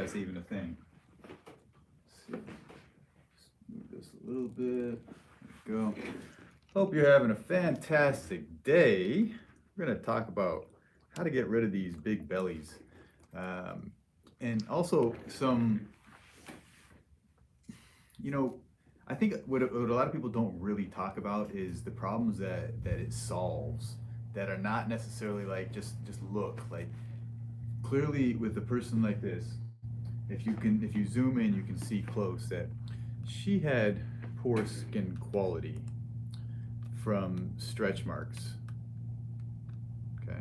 that's even a thing. Let's see. Just move this a little bit. There we go. Hope you're having a fantastic day. We're going to talk about how to get rid of these big bellies. And also some, you know, I think what a lot of people don't really talk about is the problems that it solves that are not necessarily like just look like clearly with a person like this. If you zoom in, you can see close that she had poor skin quality from stretch marks. Okay,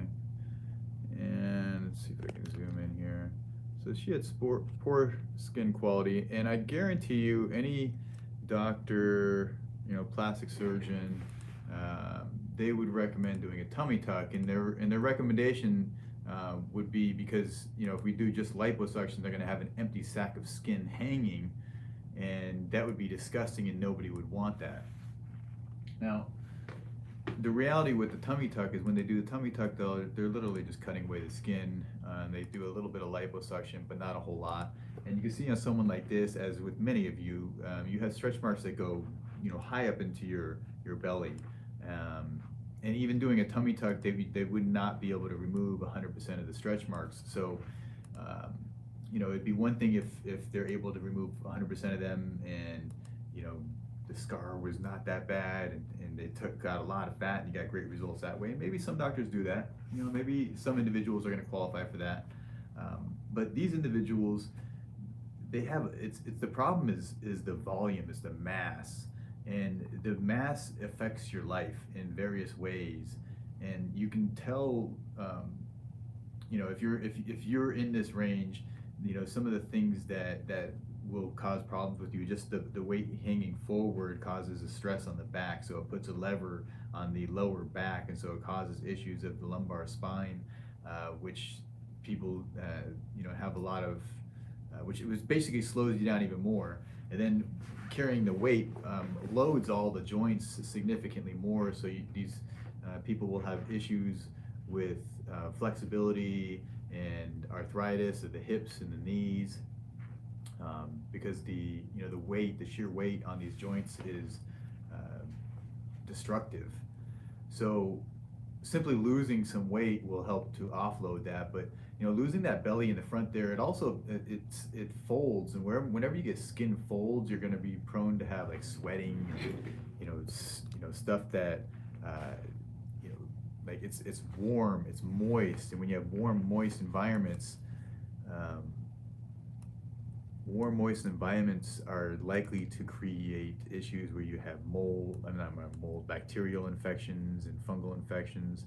and let's see if I can zoom in here. So she had poor skin quality, and I guarantee you, any doctor, plastic surgeon, they would recommend doing a tummy tuck, and their recommendation would be because if we do just liposuction, they're going to have an empty sack of skin hanging, and that would be disgusting, and nobody would want that. Now, the reality with the tummy tuck is when they do the tummy tuck, they're literally just cutting away the skin. They do a little bit of liposuction, but not a whole lot. And you can see on someone like this, as with many of you, you have stretch marks that go, high up into your belly. And even doing a tummy tuck, they would not be able to remove 100% of the stretch marks. So, it'd be one thing if they're able to remove 100% of them, and the scar was not that bad, and they took out a lot of fat, and you got great results that way. Maybe some doctors do that. Maybe some individuals are going to qualify for that. But these individuals, they have it's the problem is the volume, is the mass, and the mass affects your life in various ways, and you can tell. If you're in this range, some of the things that will cause problems with you. Just the weight hanging forward causes a stress on the back, so it puts a lever on the lower back, and so it causes issues of the lumbar spine, which people have a lot of, which it was basically slows you down even more. And then carrying the weight loads all the joints significantly more, so these people will have issues with flexibility and arthritis of the hips and the knees. Because the weight, the sheer weight on these joints is destructive. So simply losing some weight will help to offload that, but losing that belly in the front there, it also it folds, and whenever you get skin folds, you're going to be prone to have like sweating, stuff that like it's warm, it's moist, and when you have warm, moist environments. Warm, moist environments are likely to create issues where you have bacterial infections and fungal infections.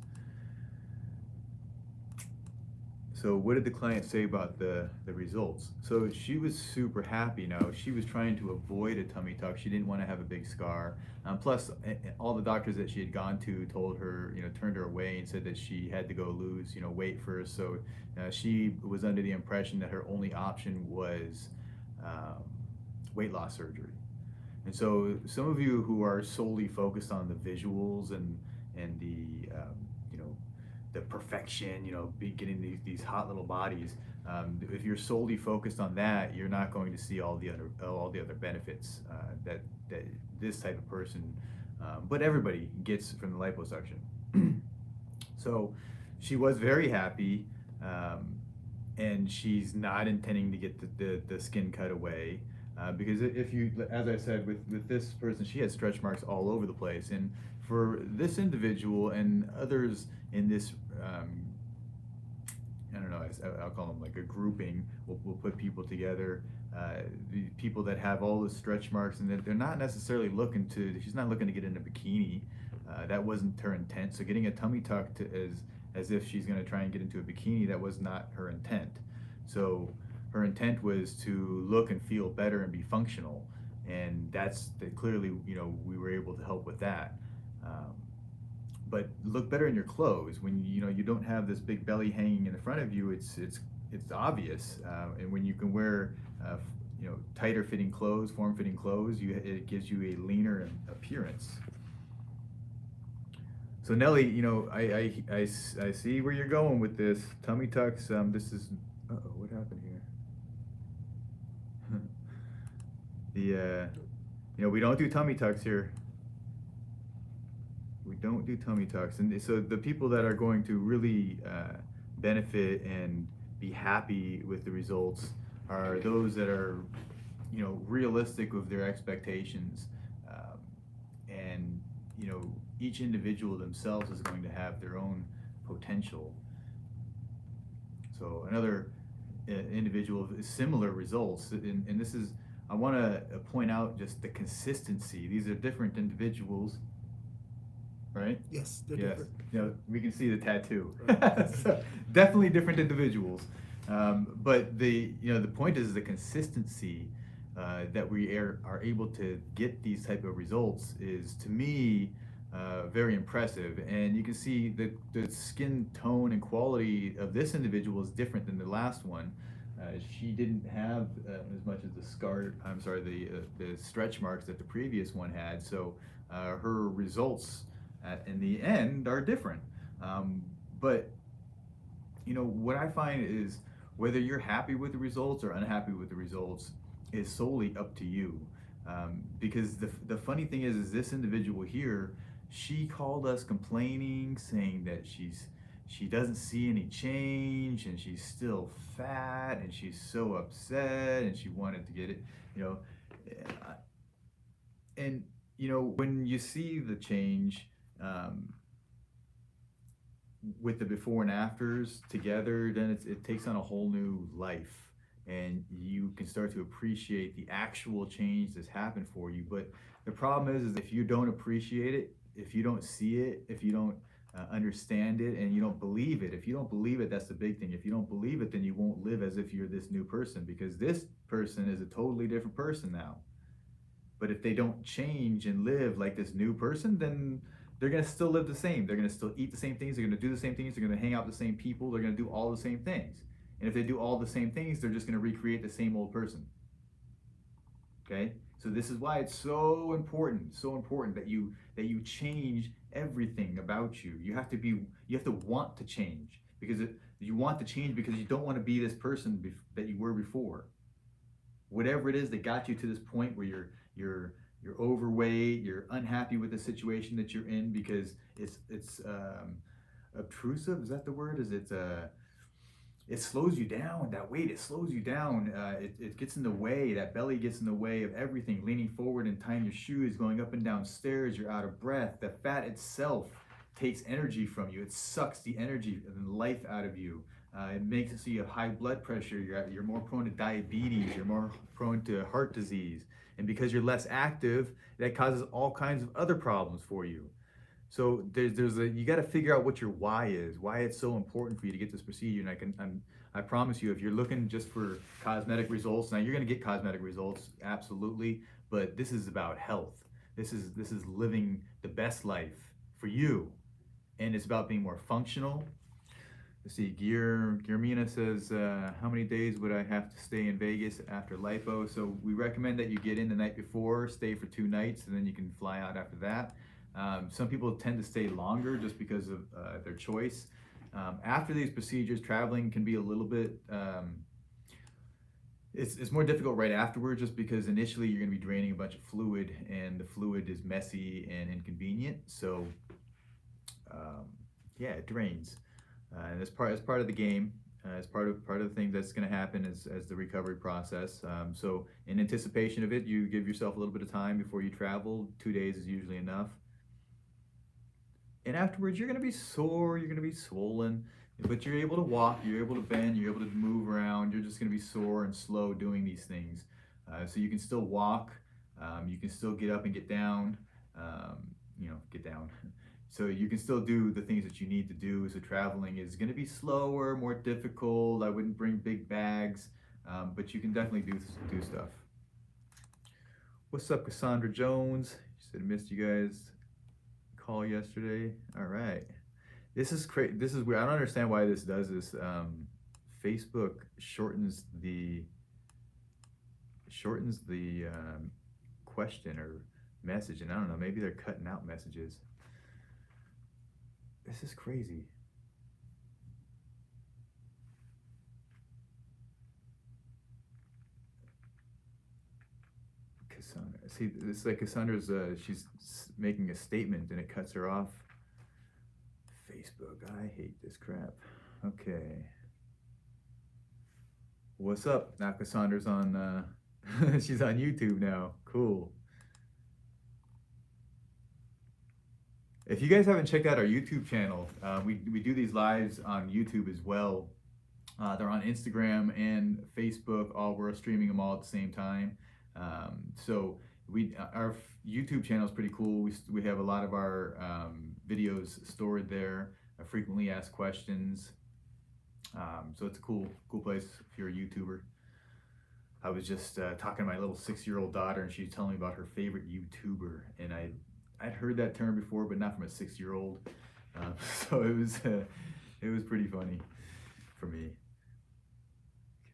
So what did the client say about the results? So she was super happy. Now, she was trying to avoid a tummy tuck. She didn't want to have a big scar. Plus, all the doctors that she had gone to told her, turned her away and said that she had to go lose, weight first. So she was under the impression that her only option was weight loss surgery. And so some of you who are solely focused on the visuals and the the perfection, getting these hot little bodies, if you're solely focused on that, you're not going to see all the other benefits that this type of person, but everybody gets from the liposuction. So she was very happy. And she's not intending to get the skin cut away, because if you, as I said, with this person, she had stretch marks all over the place. And for this individual and others in this, I don't know, I'll call them like a grouping. We'll put people together, the people that have all the stretch marks, and that they're not necessarily she's not looking to get in a bikini. That wasn't her intent. So getting a tummy tuck as if she's going to try and get into a bikini, that was not her intent. So her intent was to look and feel better and be functional, and clearly we were able to help with that. But look better in your clothes when you don't have this big belly hanging in the front of you. It's obvious, and when you can wear tighter fitting clothes, form fitting clothes, it gives you a leaner appearance. So Nelly, I see where you're going with this tummy tucks. This is, what happened here? We don't do tummy tucks here. We don't do tummy tucks, and so the people that are going to really benefit and be happy with the results are those that are, realistic with their expectations, and each individual themselves is going to have their own potential. So another individual with similar results, and this is, I want to point out just the consistency. These are different individuals, right? Yes, they're Yes. different. We can see the tattoo. Right. So definitely different individuals. But the point is the consistency that we are able to get these type of results is, to me, very impressive. And you can see the skin tone and quality of this individual is different than the last one. She didn't have as much as the stretch marks that the previous one had. So her results in the end are different. But what I find is, whether you're happy with the results or unhappy with the results is solely up to you. Because the funny thing is this individual here, she called us complaining, saying that she doesn't see any change, and she's still fat, and she's so upset, and she wanted to get it, you know, uh, and when you see the change, um, with the before and afters together, then it takes on a whole new life, and you can start to appreciate the actual change that's happened for you. But the problem is if you don't appreciate it, if you don't see it, if you don't understand it, and you don't believe it. If you don't believe it, that's the big thing. If you don't believe it, then you won't live as if you're this new person, because this person is a totally different person now. But if they don't change and live like this new person, then they're gonna still live the same. They're gonna still eat the same things. They're gonna do the same things. They're gonna hang out with the same people. They're gonna do all the same things. And if they do all the same things, they're just gonna recreate the same old person. Okay? So this is why it's so important that you change everything about you. You have to want to change, because you want to change because you don't want to be this person that you were before. Whatever it is that got you to this point where you're overweight, you're unhappy with the situation that you're in because it's obtrusive. Is that the word? It slows you down. That weight, it slows you down. It gets in the way. That belly gets in the way of everything. Leaning forward and tying your shoes, going up and down stairs. You're out of breath. The fat itself takes energy from you. It sucks the energy and life out of you. It makes it so you have high blood pressure. You're more prone to diabetes. You're more prone to heart disease. And because you're less active, that causes all kinds of other problems for you. So you got to figure out what your why is, why it's so important for you to get this procedure. And I promise you, if you're looking just for cosmetic results, now you're going to get cosmetic results, absolutely. But this is about health. This is living the best life for you, and it's about being more functional. Let's see, Guillermina says, how many days would I have to stay in Vegas after lipo? So we recommend that you get in the night before, stay for 2 nights, and then you can fly out after that. Some people tend to stay longer just because of their choice. After these procedures, traveling can be a little bit, it's more difficult right afterwards, just because initially you're going to be draining a bunch of fluid, and the fluid is messy and inconvenient. So yeah, it drains. And as part of the game, as part of the thing that's going to happen as the recovery process. So in anticipation of it, you give yourself a little bit of time before you travel. 2 days is usually enough. And afterwards, you're going to be sore. You're going to be swollen, but you're able to walk. You're able to bend. You're able to move around. You're just going to be sore and slow doing these things. So you can still walk. You can still get up and get down. Get down. So you can still do the things that you need to do. So traveling is going to be slower, more difficult. I wouldn't bring big bags, but you can definitely do stuff. What's up, Cassandra Jones? She said, missed you guys call yesterday. All right. This is crazy. This is weird. I don't understand why this does this. Facebook shortens the question or message, and I don't know. Maybe they're cutting out messages. This is crazy. Cassandra. See, it's like Cassandra's, she's making a statement and it cuts her off. Facebook, I hate this crap. Okay. What's up? Now Cassandra's on, she's on YouTube now. Cool. If you guys haven't checked out our YouTube channel, we do these lives on YouTube as well. They're on Instagram and Facebook. We're streaming them all at the same time. So our YouTube channel is pretty cool. We have a lot of our videos stored there. Frequently asked questions. So it's a cool place if you're a YouTuber. I was just talking to my little 6-year-old daughter, and she's telling me about her favorite YouTuber, and I'd heard that term before, but not from a 6-year-old. So it was pretty funny for me.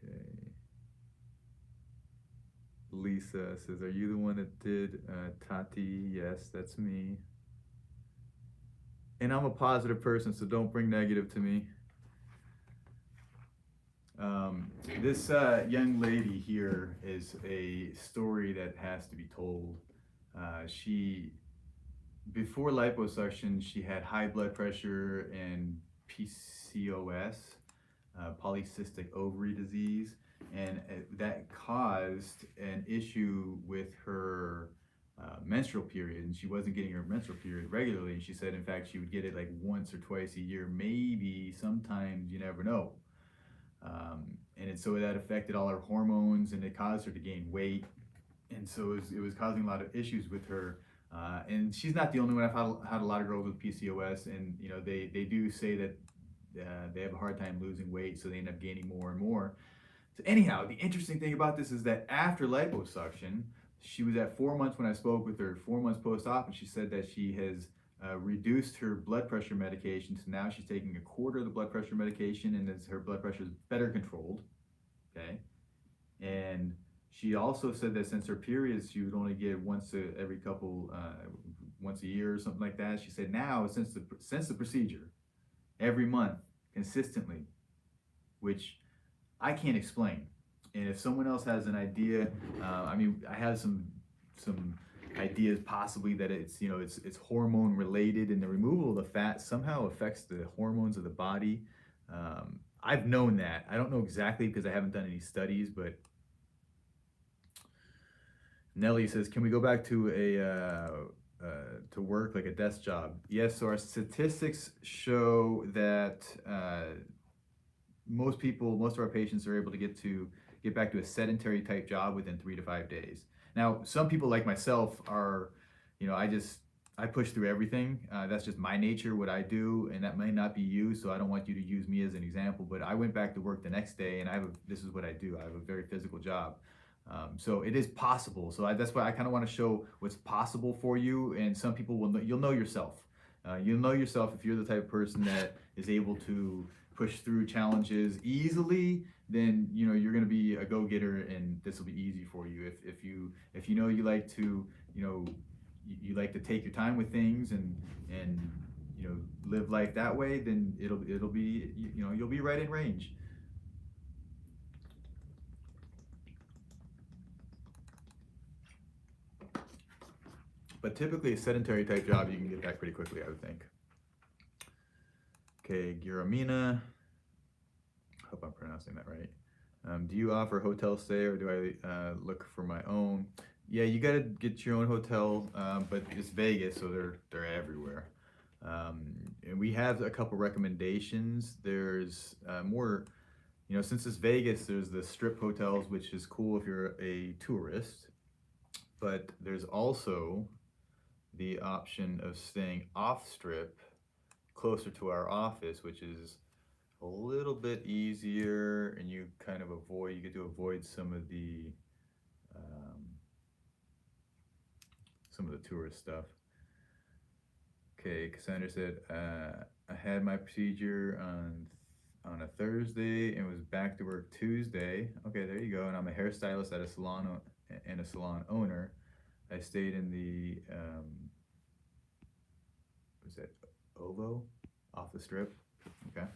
Okay. Lisa says, "Are you the one that did Tati?" Yes, that's me. And I'm a positive person, so don't bring negative to me. This young lady here is a story that has to be told. Before liposuction, she had high blood pressure and PCOS, polycystic ovary disease, and that caused an issue with her menstrual period, and she wasn't getting her menstrual period regularly. She said, in fact, she would get it like once or twice a year, maybe sometimes, you never know. And so that affected all her hormones, and it caused her to gain weight, and so it was causing a lot of issues with her. And she's not the only one. I've had a lot of girls with PCOS, and you know they do say that they have a hard time losing weight, so they end up gaining more and more. So anyhow, the interesting thing about this is that after liposuction, she was at 4 months when I spoke with her, 4 months post-op, and she said that she has reduced her blood pressure medication, so now she's taking a quarter of the blood pressure medication, and her blood pressure is better controlled. Okay, and she also said that since her periods, she would only get once a year or something like that. She said now, since the procedure, every month, consistently, which I can't explain. And if someone else has an idea, I have some ideas possibly that it's hormone related, and the removal of the fat somehow affects the hormones of the body. I've known that. I don't know exactly because I haven't done any studies, but Nelly says, "Can we go back to to work like a desk job?" Yes. So our statistics show that most of our patients are able to get back to a sedentary type job within 3 to 5 days. Now, some people like myself are, I push through everything. That's just my nature, what I do, and that may not be you, so I don't want you to use me as an example, but I went back to work the next day, and this is what I do. I have a very physical job. So it is possible. So that's why I kind of want to show what's possible for you, and some people you'll know yourself. You'll know yourself if you're the type of person that is able to push through challenges easily. Then you're going to be a go-getter, and this will be easy for you. If you know you like to you like to take your time with things and live life that way, then it'll be you'll be right in range. But typically a sedentary type job, you can get back pretty quickly, I would think. Okay, Guramina. Hope I'm pronouncing that right. Do you offer hotel stay, or do I look for my own? Yeah, you gotta get your own hotel, but it's Vegas, so they're everywhere. And we have a couple recommendations. There's more, since it's Vegas, there's the strip hotels, which is cool if you're a tourist. But there's also the option of staying off strip, closer to our office, which is a little bit easier, and you get to avoid some of the tourist stuff. Okay, Cassandra said, I had my procedure on a Thursday and was back to work Tuesday. Okay, there you go. And I'm a hairstylist at a salon and a salon owner. I stayed in the was that OVO off the strip? Okay.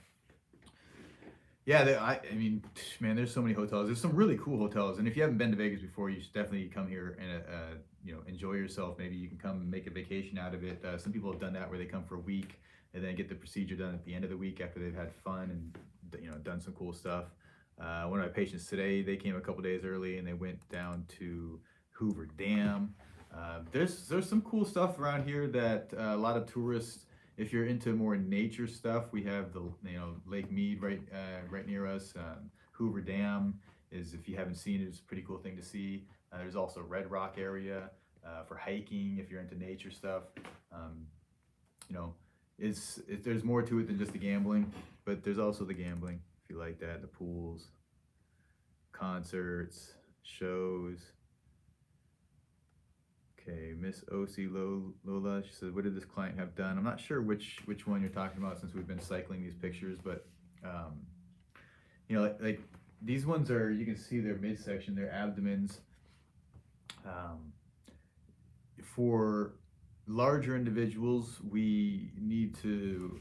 Yeah, I mean, man, there's so many hotels. There's some really cool hotels, and if you haven't been to Vegas before, you should definitely come here and enjoy yourself. Maybe you can come and make a vacation out of it. Some people have done that where they come for a week and then get the procedure done at the end of the week after they've had fun and done some cool stuff. One of my patients today, they came a couple days early and they went down to Hoover Dam. There's some cool stuff around here that a lot of tourists, if you're into more nature stuff, we have the Lake Mead right near us. Hoover Dam is, if you haven't seen it, it's a pretty cool thing to see. There's also Red Rock area for hiking if you're into nature stuff. Um, you know, there's more to it than just the gambling, but there's also the gambling if you like that. The pools, concerts, shows. Okay, Miss OC Lola, she says, what did this client have done? I'm not sure which one you're talking about since we've been cycling these pictures, but um, like these ones are, you can see their midsection, their abdomens. Um, for larger individuals, we need to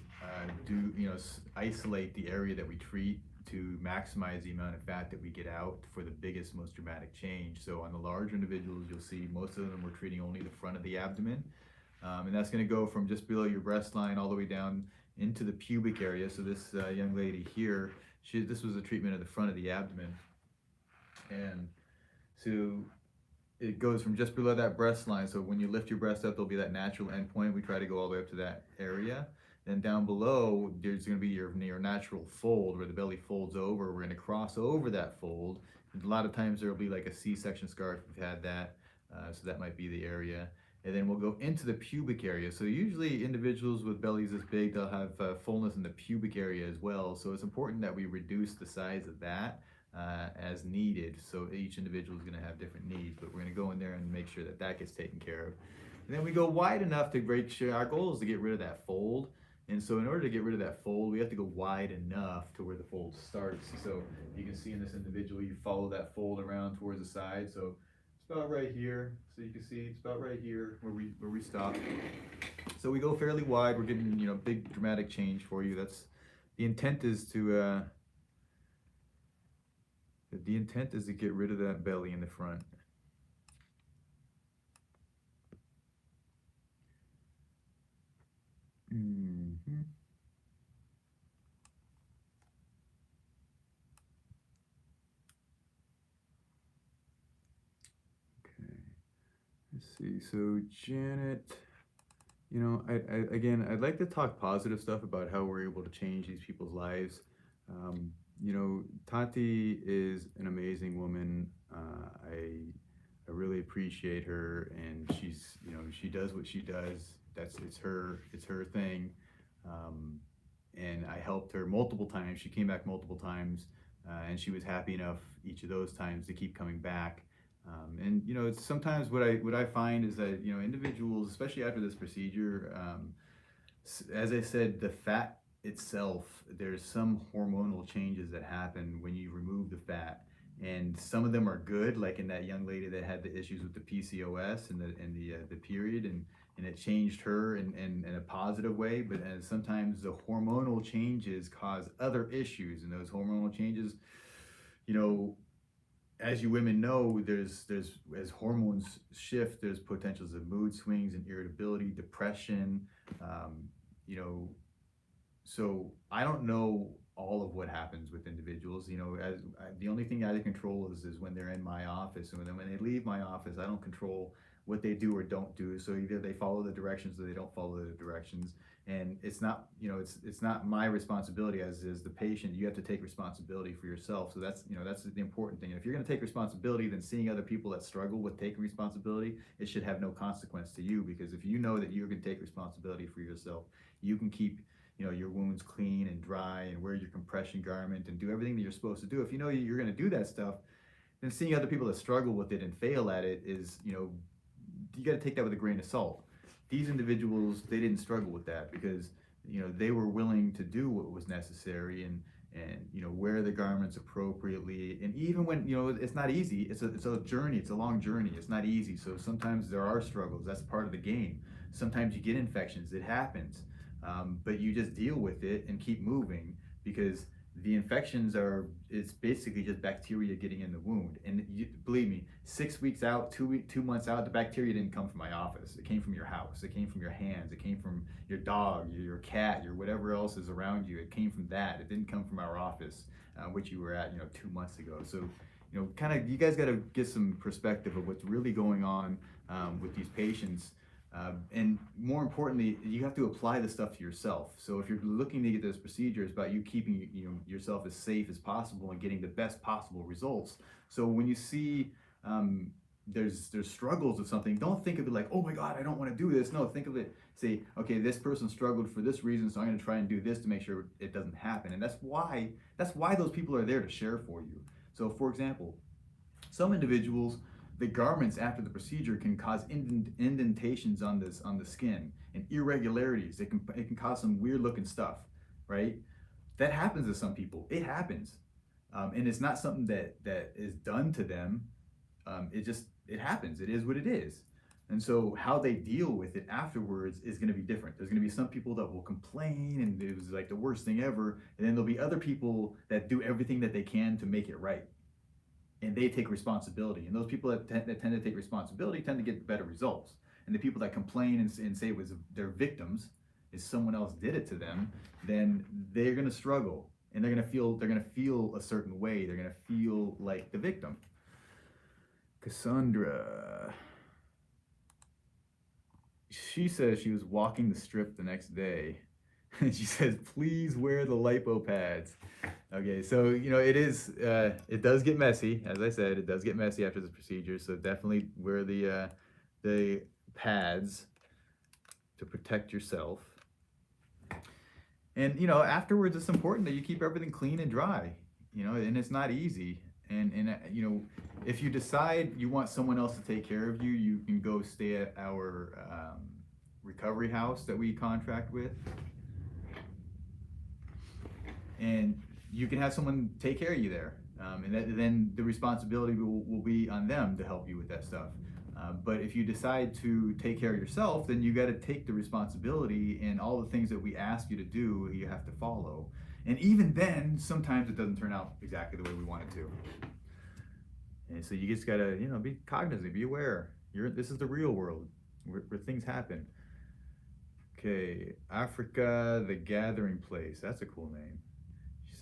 isolate the area that we treat to maximize the amount of fat that we get out for the biggest, most dramatic change. So on the larger individuals, you'll see most of them we're treating only the front of the abdomen. And that's going to go from just below your breast line all the way down into the pubic area. So this young lady here, this was a treatment of the front of the abdomen. And so it goes from just below that breast line. So when you lift your breast up, there'll be that natural end point. We try to go all the way up to that area. Then down below, there's going to be your natural fold where the belly folds over. We're going to cross over that fold. And a lot of times there will be like a C-section scar if you've had that. So that might be the area. And then we'll go into the pubic area. So usually individuals with bellies this big, they'll have fullness in the pubic area as well. So it's important that we reduce the size of that as needed. So each individual is going to have different needs, but we're going to go in there and make sure that that gets taken care of. And then we go wide enough to break sure our goal is to get rid of that fold. And so in order to get rid of that fold, we have to go wide enough to where the fold starts. So you can see in this individual, you follow that fold around towards the side. So it's about right here. So you can see it's about right here where we stop. So we go fairly wide. We're getting big dramatic change for you. That's the intent is to get rid of that belly in the front. Mm-hmm. Okay. Let's see. So Janet, I'd like to talk positive stuff about how we're able to change these people's lives. Tati is an amazing woman. I really appreciate her, and she does what she does. It's her thing. And I helped her multiple times. She came back multiple times, and she was happy enough each of those times to keep coming back. It's sometimes what I find is that individuals, especially after this procedure, as I said, the fat itself, there's some hormonal changes that happen when you remove the fat, and some of them are good, like in that young lady that had the issues with the PCOS and the period, and it changed her in a positive way. But sometimes the hormonal changes cause other issues, and those hormonal changes, as you women know, there's as hormones shift, there's potentials of mood swings and irritability, depression. So I don't know all of what happens with individuals. The only thing I control is when they're in my office, and then when they leave my office, I don't control what they do or don't do. So either they follow the directions or they don't follow the directions. And it's not, it's not my responsibility as is the patient. You have to take responsibility for yourself. So that's the important thing. And if you're going to take responsibility, then seeing other people that struggle with taking responsibility, it should have no consequence to you, because if you know that you're going to take responsibility for yourself, you can keep your wounds clean and dry and wear your compression garment and do everything that you're supposed to do. If you know you're going to do that stuff, then seeing other people that struggle with it and fail at it is, you got to take that with a grain of salt. These individuals, they didn't struggle with that because, they were willing to do what was necessary and wear the garments appropriately. And even when, it's not easy, it's a journey, it's a long journey. It's not easy. So sometimes there are struggles. That's part of the game. Sometimes you get infections. It happens. But you just deal with it and keep moving, because the infections it's basically just bacteria getting in the wound. And believe me, 6 weeks out, 2 months out, the bacteria didn't come from my office. It came from your house. It came from your hands. It came from your dog, your cat, your whatever else is around you. It came from that. It didn't come from our office, which you were at, 2 months ago. So, kind of, you guys got to get some perspective of what's really going on with these patients. And more importantly, you have to apply the stuff to yourself. So if you're looking to get this procedure, it's about you keeping yourself as safe as possible and getting the best possible results. So when you see there's struggles with something, don't think of it like, oh my God, I don't want to do this. No, think of it, say, okay, this person struggled for this reason, so I'm going to try and do this to make sure it doesn't happen. And that's why those people are there to share for you. So for example, some individuals, the garments after the procedure can cause indentations on the skin and irregularities. It can cause some weird looking stuff, right? That happens to some people. It happens, and it's not something that is done to them. It happens. It is what it is. And so how they deal with it afterwards is going to be different. There's going to be some people that will complain and it was like the worst thing ever, and then there'll be other people that do everything that they can to make it right. And they take responsibility. And those people that tend to take responsibility tend to get better results. And the people that complain and say it was their victims, is someone else did it to them, then they're gonna struggle. And they're gonna feel a certain way. They're gonna feel like the victim. Cassandra. She says she was walking the strip the next day. And she says, please wear the lipo pads. Okay, so it does get messy. As I said, it does get messy after this procedure. So definitely wear the pads to protect yourself. And afterwards, it's important that you keep everything clean and dry. And it's not easy. And if you decide you want someone else to take care of you, you can go stay at our recovery house that we contract with. And you can have someone take care of you there, and then the responsibility will be on them to help you with that stuff. But if you decide to take care of yourself, then you got to take the responsibility, and all the things that we ask you to do, you have to follow. And even then, sometimes it doesn't turn out exactly the way we want it to. And so you just got to, be cognizant, be aware. This is the real world where things happen. Okay, Africa, the Gathering Place. That's a cool name.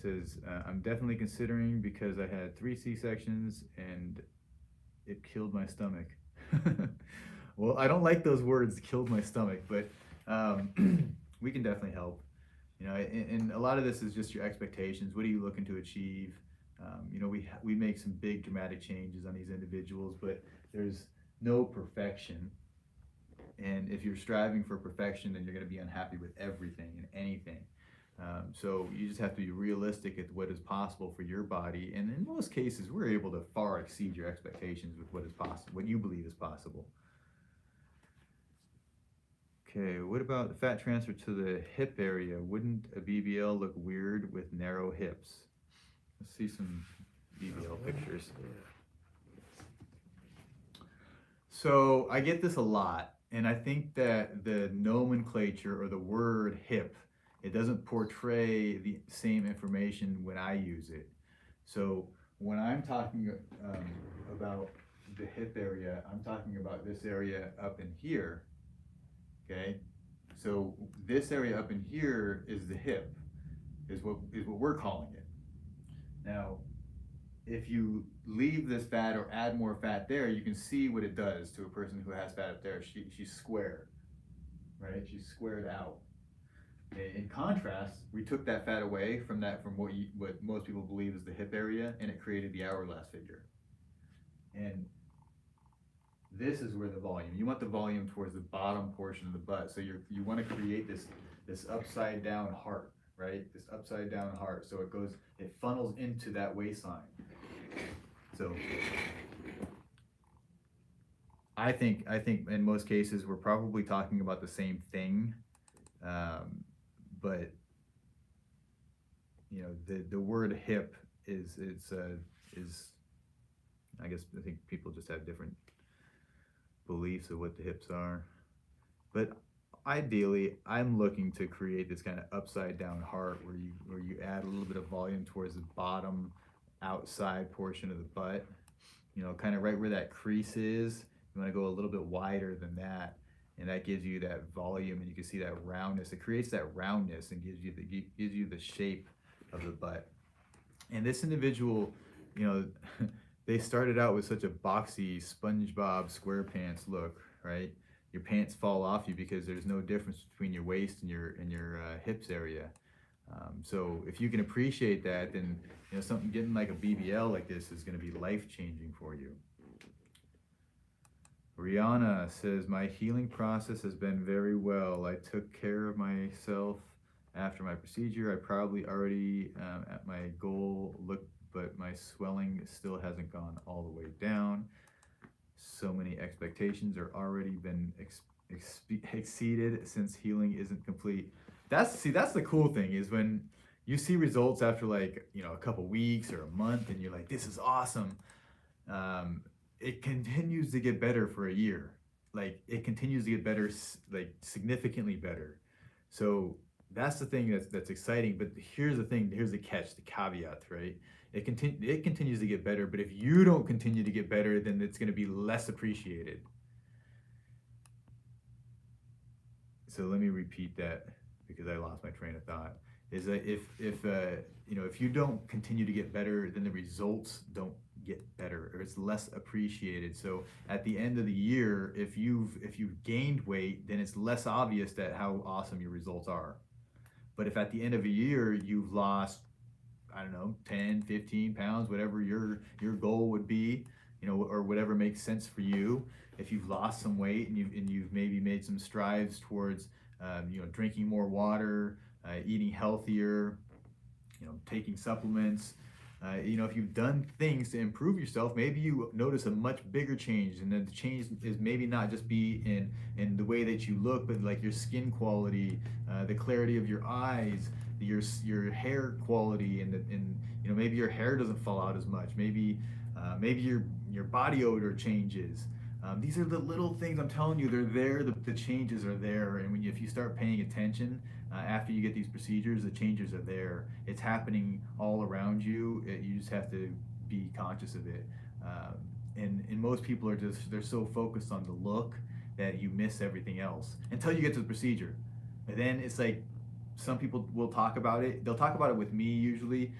Says, I'm definitely considering because I had 3 C-sections and it killed my stomach. Well, I don't like those words, killed my stomach, but we can definitely help. And a lot of this is just your expectations. What are you looking to achieve? We make some big dramatic changes on these individuals, but there's no perfection. And if you're striving for perfection, then you're going to be unhappy with everything and anything. So you just have to be realistic at what is possible for your body, and in most cases we're able to far exceed your expectations with what is possible, what you believe is possible. Okay, what about the fat transfer to the hip area? Wouldn't a BBL look weird with narrow hips? Let's see some BBL pictures. So I get this a lot, and I think that the nomenclature or the word hip, it doesn't portray the same information when I use it. So when I'm talking about the hip area, I'm talking about this area up in here, okay? So this area up in here is the hip, is what we're calling it. Now, if you leave this fat or add more fat there, you can see what it does to a person who has fat up there. She's square, right? She's squared out. In contrast, we took that fat away from what most people believe is the hip area, and it created the hourglass figure. And this is where the volume. You want the volume towards the bottom portion of the butt. So you want to create this upside down heart, right? This upside down heart. So it funnels into that waistline. So I think in most cases we're probably talking about the same thing. But the word hip is I think people just have different beliefs of what the hips are. But ideally, I'm looking to create this kind of upside down heart where you add a little bit of volume towards the bottom outside portion of the butt. You know, kind of right where that crease is. You want to go a little bit wider than that, and that gives you that volume, and you can see that roundness. It creates that roundness and gives you the shape of the butt. And this individual, you know, they started out with such a boxy SpongeBob SquarePants look, right? Your pants fall off you because there's no difference between your waist and your hips area. So if you can appreciate that, then you know something getting like a BBL like this is going to be life changing for you. Rihanna says, my healing process has been very well. I took care of myself after my procedure. I probably already at my goal look, but my swelling still hasn't gone all the way down. So many expectations are already been exceeded since healing isn't complete. That's the cool thing is when you see results after like you know a couple weeks or a month, and you're like, this is awesome. Um, it continues to get better for a year. Like it continues to get better, like significantly better. So that's the thing that's exciting. But here's the thing. Here's the catch. The caveat, right? It continues to get better. But if you don't continue to get better, then it's going to be less appreciated. So let me repeat that because I lost my train of thought. Is that if you know if you don't continue to get better, then the results don't get better or it's less appreciated. So at the end of the year, if you've gained weight, then it's less obvious that how awesome your results are. But if at the end of a year you've lost, I don't know, 10, 15 pounds, whatever your goal would be, you know, or whatever makes sense for you. If you've lost some weight and you've maybe made some strides towards, you know, drinking more water, eating healthier, you know, taking supplements. You know, if you've done things to improve yourself, maybe you notice a much bigger change, and then the change is maybe not just be in the way that you look, but like your skin quality, the clarity of your eyes, your hair quality, and you know maybe your hair doesn't fall out as much. Maybe your body odor changes. These are the little things I'm telling you. They're there. The changes are there, and if you start paying attention after you get these procedures, the changes are there. It's happening all around you. You just have to be conscious of it. And most people are they're so focused on the look that you miss everything else until you get to the procedure, and then it's like some people will talk about it. They'll talk about it with me usually,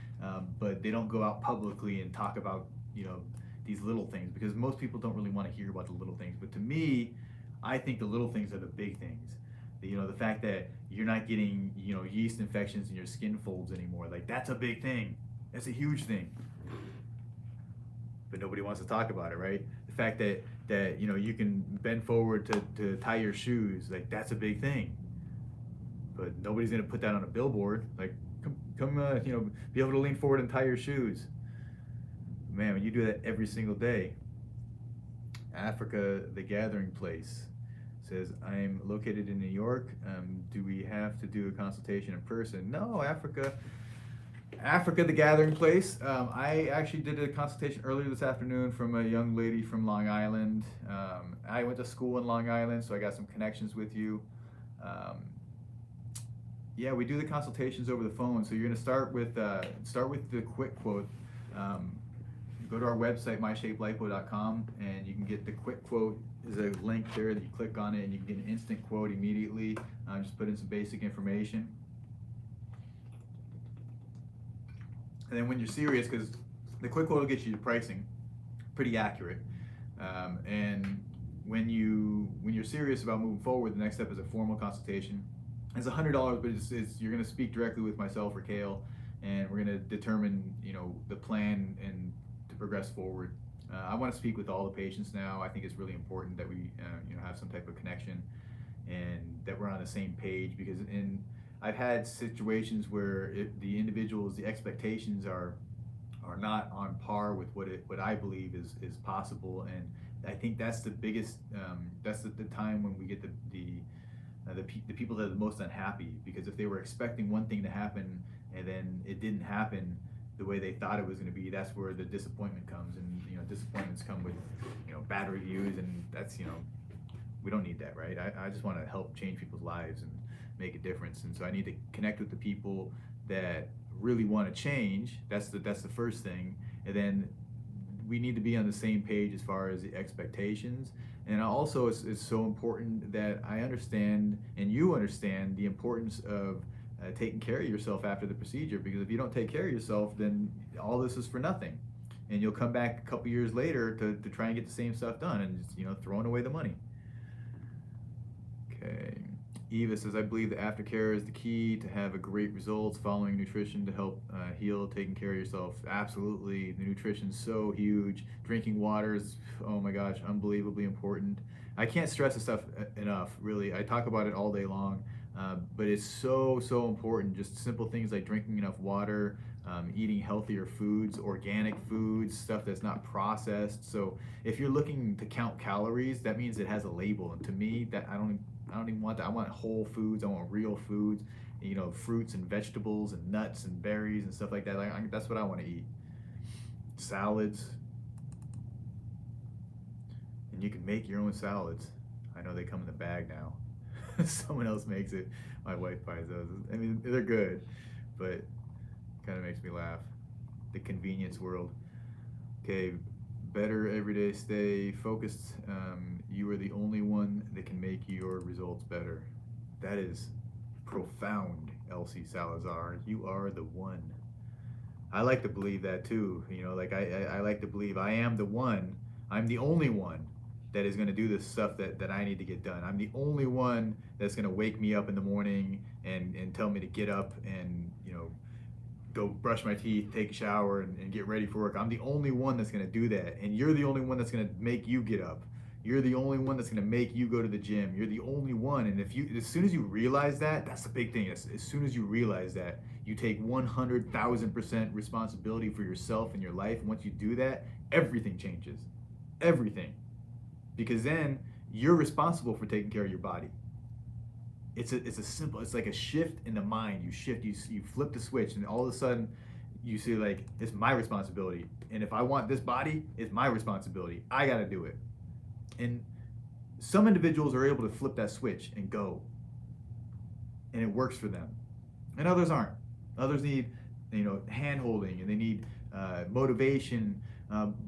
but they don't go out publicly and talk about you know these little things because most people don't really want to hear about the little things. But to me, I think the little things are the big things. You know, the fact that you're not getting you know yeast infections in your skin folds anymore, like that's a big thing. That's a huge thing. But nobody wants to talk about it, right? The fact that you know you can bend forward to tie your shoes, like that's a big thing. But nobody's gonna put that on a billboard. Like, come, you know, be able to lean forward and tie your shoes. Man, when you do that every single day. Africa, the gathering place, says, I'm located in New York. Do we have to do a consultation in person? No, Africa, the gathering place. I actually did a consultation earlier this afternoon from a young lady from Long Island. I went to school in Long Island, so I got some connections with you. Yeah, we do the consultations over the phone. So you're going to start with the quick quote. Go to our website, myshapelipo.com, and you can get the quick quote. There's a link there that you click on it, and you can get an instant quote immediately. Just put in some basic information. And then when you're serious, because the quick quote will get you the pricing, pretty accurate. And when you're serious about moving forward, the next step is a formal consultation. It's $100, but you're going to speak directly with myself or Kale, and we're going to determine the plan and to progress forward. I want to speak with all the patients now. I think it's really important that we have some type of connection and that we're on the same page, because I've had situations where the expectations are not on par with what I believe is possible, and I think that's the biggest that's the time when we get the people that are the most unhappy, because if they were expecting one thing to happen and then it didn't happen the way they thought it was going to be, that's where the disappointment comes. And disappointments come with bad reviews, and that's We don't need that, right? I just want to help change people's lives and make a difference. And so I need to connect with the people that really want to change. That's the first thing. And then we need to be on the same page as far as the expectations. And also, it's so important that I understand and you understand the importance of taking care of yourself after the procedure. Because if you don't take care of yourself, then all this is for nothing, and you'll come back a couple years later to try and get the same stuff done, and just, throwing away the money. Okay. Eva says, I believe the aftercare is the key to have a great results following nutrition to help heal, taking care of yourself. Absolutely. The nutrition's so huge. Drinking water is, oh my gosh, unbelievably important. I can't stress this stuff enough, really. I talk about it all day long, but it's so, so important. Just simple things like drinking enough water, eating healthier foods, organic foods, stuff that's not processed. So if you're looking to count calories, that means it has a label. And to me, that I don't even want that. I want whole foods. I want real foods, fruits and vegetables and nuts and berries and stuff like that. That's what I want to eat. Salads. And you can make your own salads. I know they come in the bag now. Someone else makes it. My wife buys those. I mean, they're good, but kind of makes me laugh. The convenience world. Okay, better everyday stay focused. You are the only one that can make your results better. That is profound, Elsie Salazar. You are the one. I like to believe that too. I like to believe I am the one. I'm the only one that is going to do this stuff that I need to get done. I'm the only one that's going to wake me up in the morning and tell me to get up and go brush my teeth, take a shower, and get ready for work. I'm the only one that's going to do that, and you're the only one that's going to make you get up. You're the only one that's going to make you go to the gym. You're the only one. And as soon as you realize that, that's the big thing. As soon as you realize that, you take 100,000% responsibility for yourself and your life. And once you do that, everything changes. Everything. Because then you're responsible for taking care of your body. It's like a shift in the mind. You shift, you flip the switch, and all of a sudden you see, like, it's my responsibility. And if I want this body, it's my responsibility. I got to do it. And some individuals are able to flip that switch and go, and it works for them, and others aren't. Others need hand holding, and they need motivation.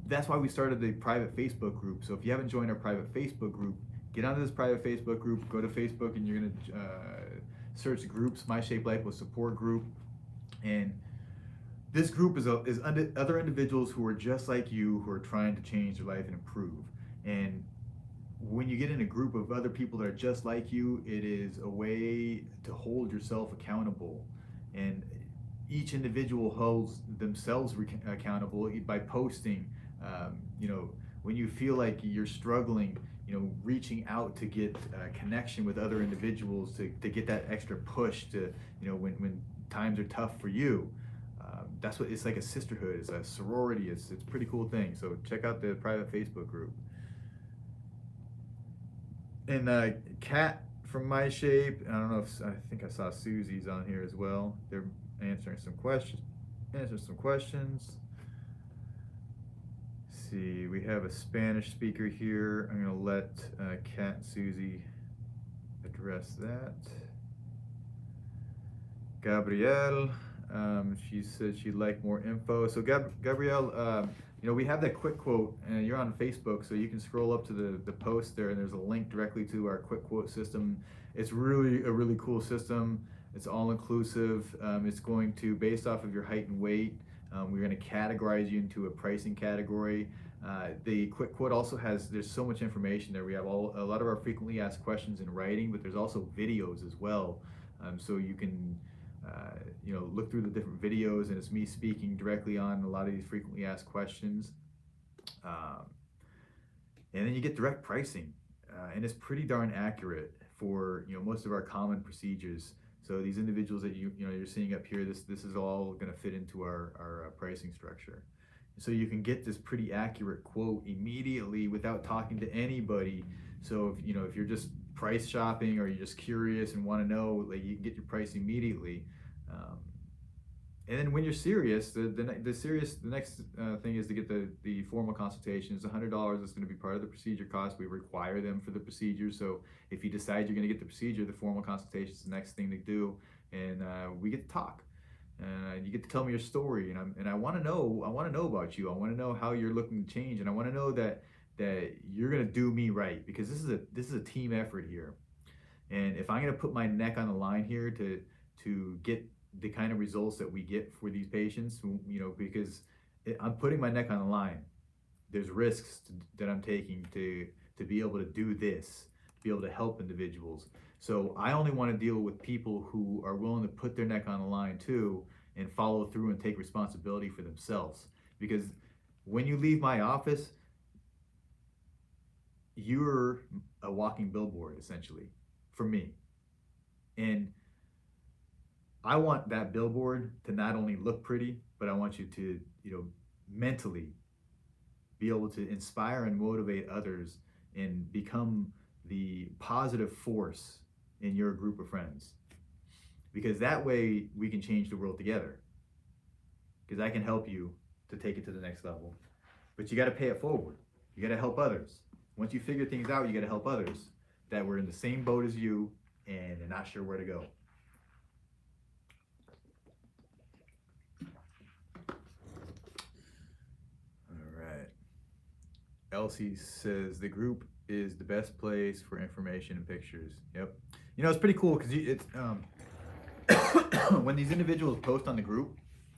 That's why we started the private Facebook group. So if you haven't joined our private Facebook group, get onto this private Facebook group. Go to Facebook, and you're going to search groups, My Shape Lipo Support Group. And this group is other individuals who are just like you, who are trying to change their life and improve. And when you get in a group of other people that are just like you, it is a way to hold yourself accountable. And each individual holds themselves accountable by posting. When you feel like you're struggling, reaching out to get connection with other individuals to get that extra push to, when times are tough for you. That's what it's like. A sisterhood, it's a sorority. It's a pretty cool thing. So check out the private Facebook group. And Kat from My Shape, I don't know if I think I saw Susie's on here as well. They're answering some questions. Let's see, we have a Spanish speaker here. I'm gonna let Kat and Susie address that. Gabrielle, she said she'd like more info. So Gabrielle, we have that quick quote, and you're on Facebook, so you can scroll up to the post there, and there's a link directly to our quick quote system. It's really a really cool system. It's all inclusive. It's going to, based off of your height and weight, we're going to categorize you into a pricing category. The quick quote also there's so much information there. We have a lot of our frequently asked questions in writing, but there's also videos as well. So you can look through the different videos, and it's me speaking directly on a lot of these frequently asked questions. And then you get direct pricing, and it's pretty darn accurate for most of our common procedures. So these individuals that you're seeing up here, this is all going to fit into our pricing structure. So you can get this pretty accurate quote immediately without talking to anybody. So if you're just price shopping, or you're just curious and want to know, like, you can get your price immediately. And then when you're serious, the next thing is to get the formal consultation. It's $100. It's going to be part of the procedure cost. We require them for the procedure. So if you decide you're going to get the procedure, the formal consultation is the next thing to do, and we get to talk. You get to tell me your story, and I want to know. I want to know about you. I want to know how you're looking to change, and I want to know that you're going to do me right, because this is a team effort here. And if I'm going to put my neck on the line here to get the kind of results that we get for these patients, because I'm putting my neck on the line. There's risks that I'm taking to be able to do this, to be able to help individuals. So I only want to deal with people who are willing to put their neck on the line too, and follow through and take responsibility for themselves. Because when you leave my office, you're a walking billboard essentially for me. And I want that billboard to not only look pretty, but I want you to, mentally be able to inspire and motivate others and become the positive force in your group of friends. Because that way we can change the world together. Because I can help you to take it to the next level. But you got to pay it forward. You got to help others. Once you figure things out, you got to help others that were in the same boat as you and they're not sure where to go. Elsie says the group is the best place for information and pictures. Yep. It's pretty cool because it's when these individuals post on the group.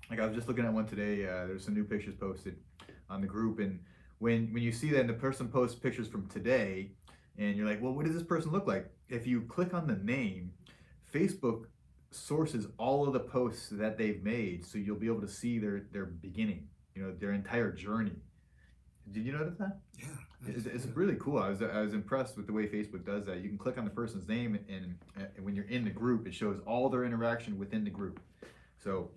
Like I was just looking at one today. There's some new pictures posted on the group, and when you see that and the person posts pictures from today, and you're like, well, what does this person look like? If you click on the name, Facebook sources all of the posts that they've made, so you'll be able to see their beginning. Their entire journey. Did you notice that? Yeah. It's really cool. I was impressed with the way Facebook does that. You can click on the person's name, and when you're in the group, it shows all their interaction within the group. So,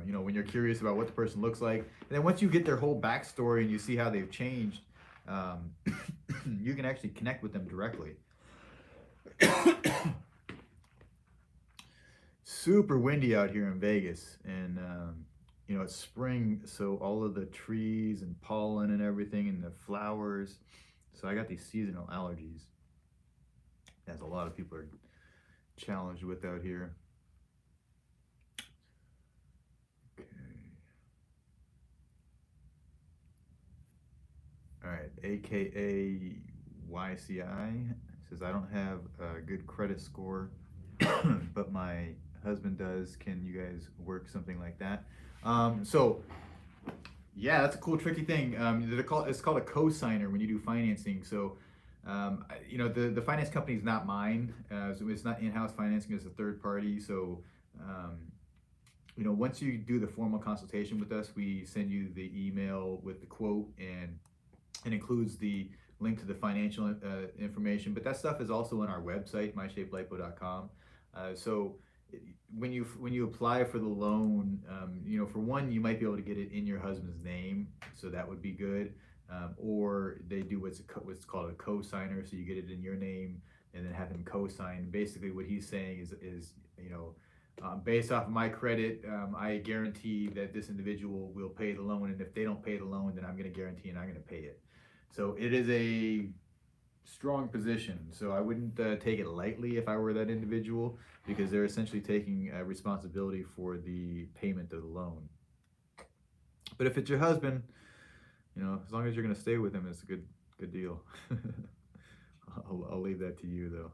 when you're curious about what the person looks like, and then once you get their whole backstory and you see how they've changed, you can actually connect with them directly. Super windy out here in Vegas, and it's spring, so all of the trees and pollen and everything and the flowers. So I got these seasonal allergies, as a lot of people are challenged with out here. Okay. All right, AKA YCI says, I don't have a good credit score, but my husband does. Can you guys work something like that? Yeah, that's a cool, tricky thing. It's called a co-signer when you do financing. So, the finance company is not mine. So it's not in-house financing; it's a third party. So, once you do the formal consultation with us, we send you the email with the quote, and it includes the link to the financial information. But that stuff is also on our website, myshapelipo.com. So when you apply for the loan, for one, you might be able to get it in your husband's name, so that would be good. Or they do what's called a co-signer, so you get it in your name and then have him co-sign. Basically, what he's saying is based off of my credit, I guarantee that this individual will pay the loan, and if they don't pay the loan, then I'm going to guarantee and I'm going to pay it. So it is a strong position. So I wouldn't take it lightly if I were that individual, because they're essentially taking responsibility for the payment of the loan. But if it's your husband, as long as you're going to stay with him, it's a good deal. I'll leave that to you though.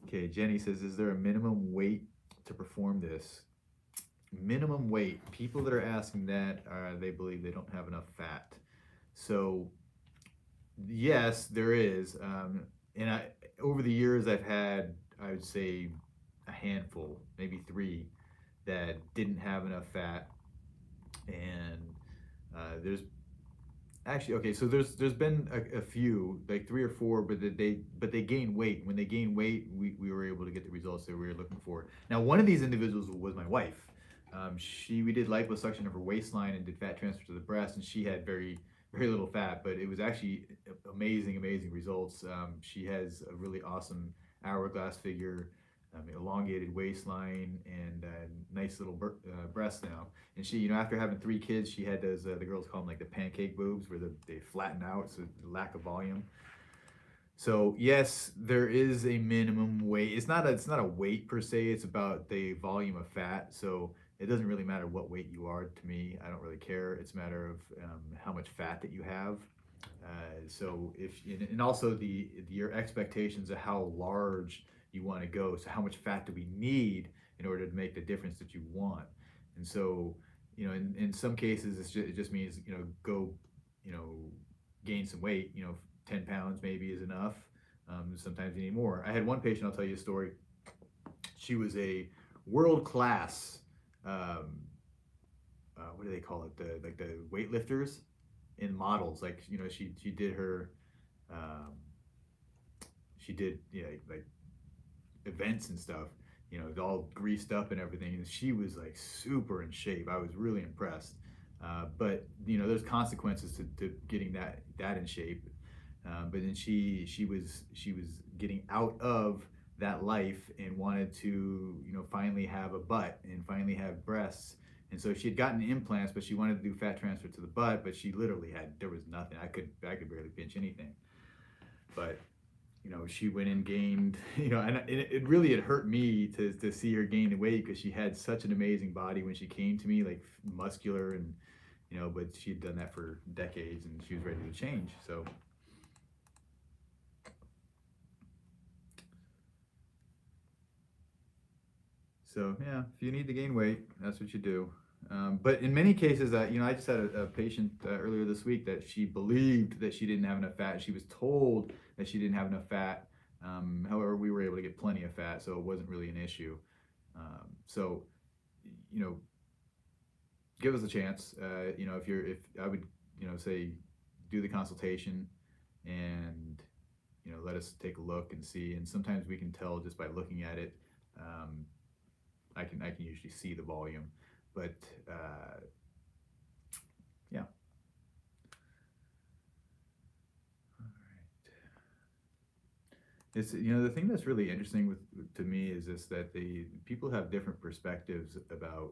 Okay, Jenny says, is there a minimum weight to perform this? Minimum weight. People that are asking that they believe they don't have enough fat. So yes, there is. And over the years, I've had, I would say, a handful, maybe 3, that didn't have enough fat. And there's actually, okay, so there's been a few, like 3 or 4, but they gain weight. When they gain weight, we were able to get the results that we were looking for. Now, one of these individuals was my wife. We did liposuction of her waistline and did fat transfer to the breast, and she had very little fat, but it was actually amazing results. She has a really awesome hourglass figure. elongated waistline, and nice little breasts now. And she, after having 3 kids, she had those, the girls call them like the pancake boobs, where they flatten out, so the lack of volume. So yes, there is a minimum weight. It's not a weight per se. It's about the volume of fat. So it doesn't really matter what weight you are to me. I don't really care. It's a matter of how much fat that you have. So if and also your expectations of how large you want to go. So how much fat do we need in order to make the difference that you want? And so in some cases it just means go you know gain some weight. 10 pounds maybe is enough. Sometimes you need more. I had one patient. I'll tell you a story. She was a world class. Um, what do they call it? The weightlifters in models. Like she did her. Um, she did like events and stuff. All greased up and everything. And she was like super in shape. I was really impressed. But there's consequences to getting that in shape. But then she was getting out of that life and wanted to finally have a butt and finally have breasts. And so she had gotten implants, but she wanted to do fat transfer to the butt. But she literally there was nothing. I could barely pinch anything. But she went and gained, and it really had hurt me to see her gain the weight, because she had such an amazing body when she came to me, like muscular, and but she'd done that for decades and she was ready to change. So yeah, if you need to gain weight, that's what you do. But in many cases, I just had a patient earlier this week that she believed that she didn't have enough fat. She was told that she didn't have enough fat. However, we were able to get plenty of fat, so it wasn't really an issue. So, you know, give us a chance. If I would, say, do the consultation, and let us take a look and see. And sometimes we can tell just by looking at it. Um, I can usually see the volume, but yeah. All right. It's the thing that's really interesting to me is this, that the people have different perspectives about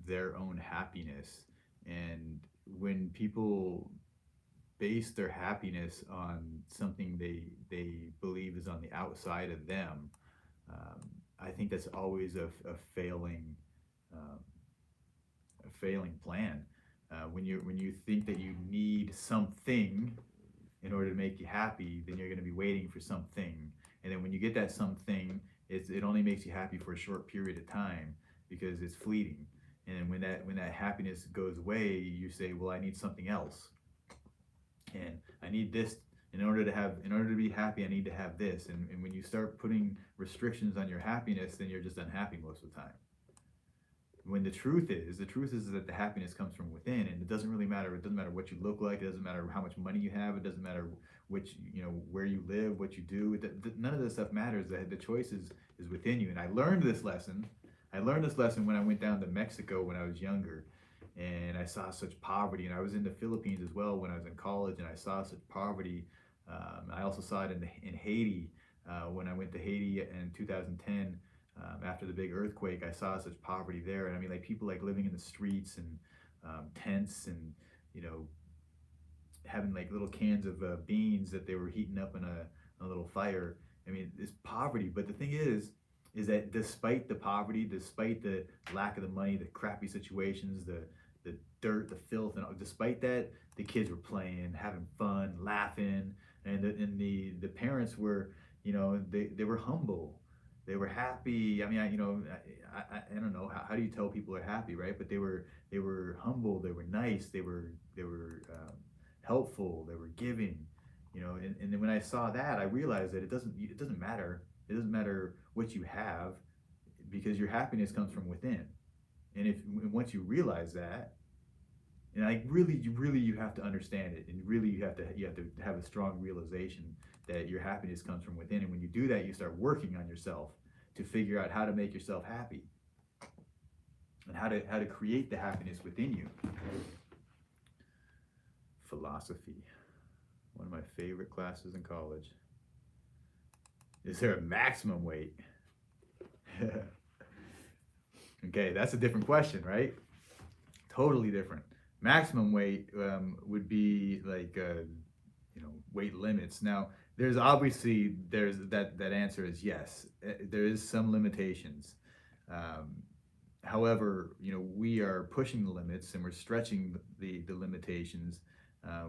their own happiness. And when people base their happiness on something they believe is on the outside of them, um, I think that's always a um, failing plan. When you think that you need something in order to make you happy, then you're going to be waiting for something. And then when you get that something, it only makes you happy for a short period of time, because it's fleeting. And when that happiness goes away, you say, well, I need something else, and I need this in order to be happy. I need to have this. And when you start putting restrictions on your happiness, then you're just unhappy most of the time. When the truth is that the happiness comes from within, and it doesn't really matter. It doesn't matter what you look like. It doesn't matter how much money you have. It doesn't matter where you live, what you do. None of this stuff matters. The choice is within you. And I learned this lesson. When I went down to Mexico when I was younger, and I saw such poverty. And I was in the Philippines as well when I was in college, and I saw such poverty. I also saw it in Haiti when I went to Haiti in 2010. After the big earthquake, I saw such poverty there. And I mean, like, people like living in the streets, and tents, and you know having like little cans of beans that they were heating up in a little fire. I mean, it's poverty. But the thing is that despite the poverty, despite the lack of the money, the crappy situations, the dirt, the filth, and despite that, the kids were playing, having fun, laughing, and the parents were, they were humble. They were happy. I mean, I don't know, how do you tell people are happy, right? But they were humble. They were nice. They were helpful. They were giving. And then when I saw that, I realized that it doesn't matter. It doesn't matter what you have, because your happiness comes from within. And once you realize that, and like, really, you have to understand it, and really you have to have a strong realization that your happiness comes from within. And when you do that, you start working on yourself to figure out how to make yourself happy, and how to create the happiness within you. Philosophy, one of my favorite classes in college. Is there a maximum weight? Okay, that's a different question, right? Totally different. Maximum weight would be like weight limits. Now, there's obviously there's that answer is yes. There is some limitations. Um, However, we are pushing the limits and we're stretching the limitations.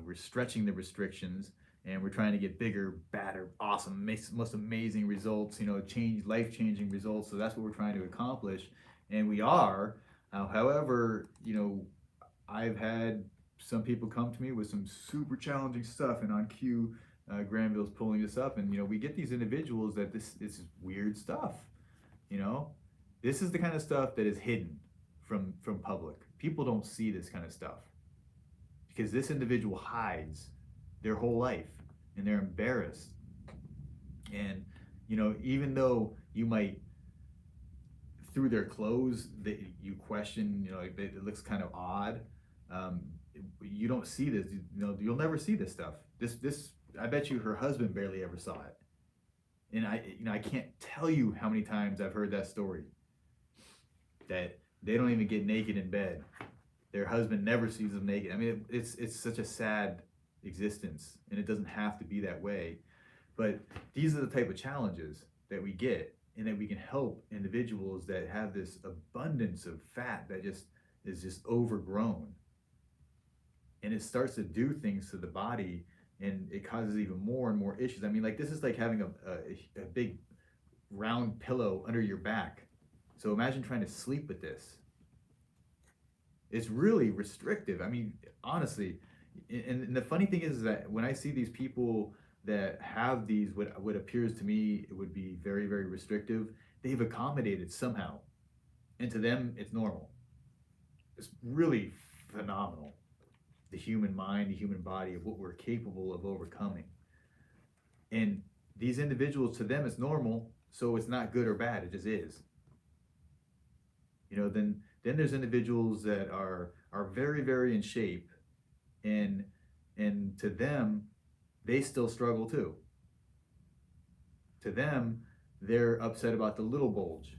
We're stretching the restrictions, and we're trying to get bigger, badder, awesome, most amazing results. Change life-changing results. So that's what we're trying to accomplish, and we are. However, I've had some people come to me with some super challenging stuff, and on cue, Granville's pulling this up, and we get these individuals that this is weird stuff. You know, this is the kind of stuff that is hidden from public. People don't see this kind of stuff because this individual hides their whole life, and they're embarrassed. And even though you might through their clothes that you question, it looks kind of odd. Um, you don't see this. You'll never see this stuff. This I bet you her husband barely ever saw it. And I can't tell you how many times I've heard that story. That they don't even get naked in bed. Their husband never sees them naked. I mean, it's such a sad existence, and it doesn't have to be that way. But these are the type of challenges that we get, and that we can help individuals that have this abundance of fat that just is just overgrown, and it starts to do things to the body, and it causes even more and more issues. I mean, like, this is like having a big round pillow under your back. So imagine trying to sleep with this. It's really restrictive. I mean, honestly, and the funny thing is that when I see these people that have these, what appears to me it would be very, very restrictive, they've accommodated somehow, and to them it's normal. It's really phenomenal, the human mind, the human body, of what we're capable of overcoming. And these individuals, to them it's normal, so it's not good or bad, it just is. Then there's individuals that are very, very in shape, and to them, they still struggle too. To them, they're upset about the little bulge,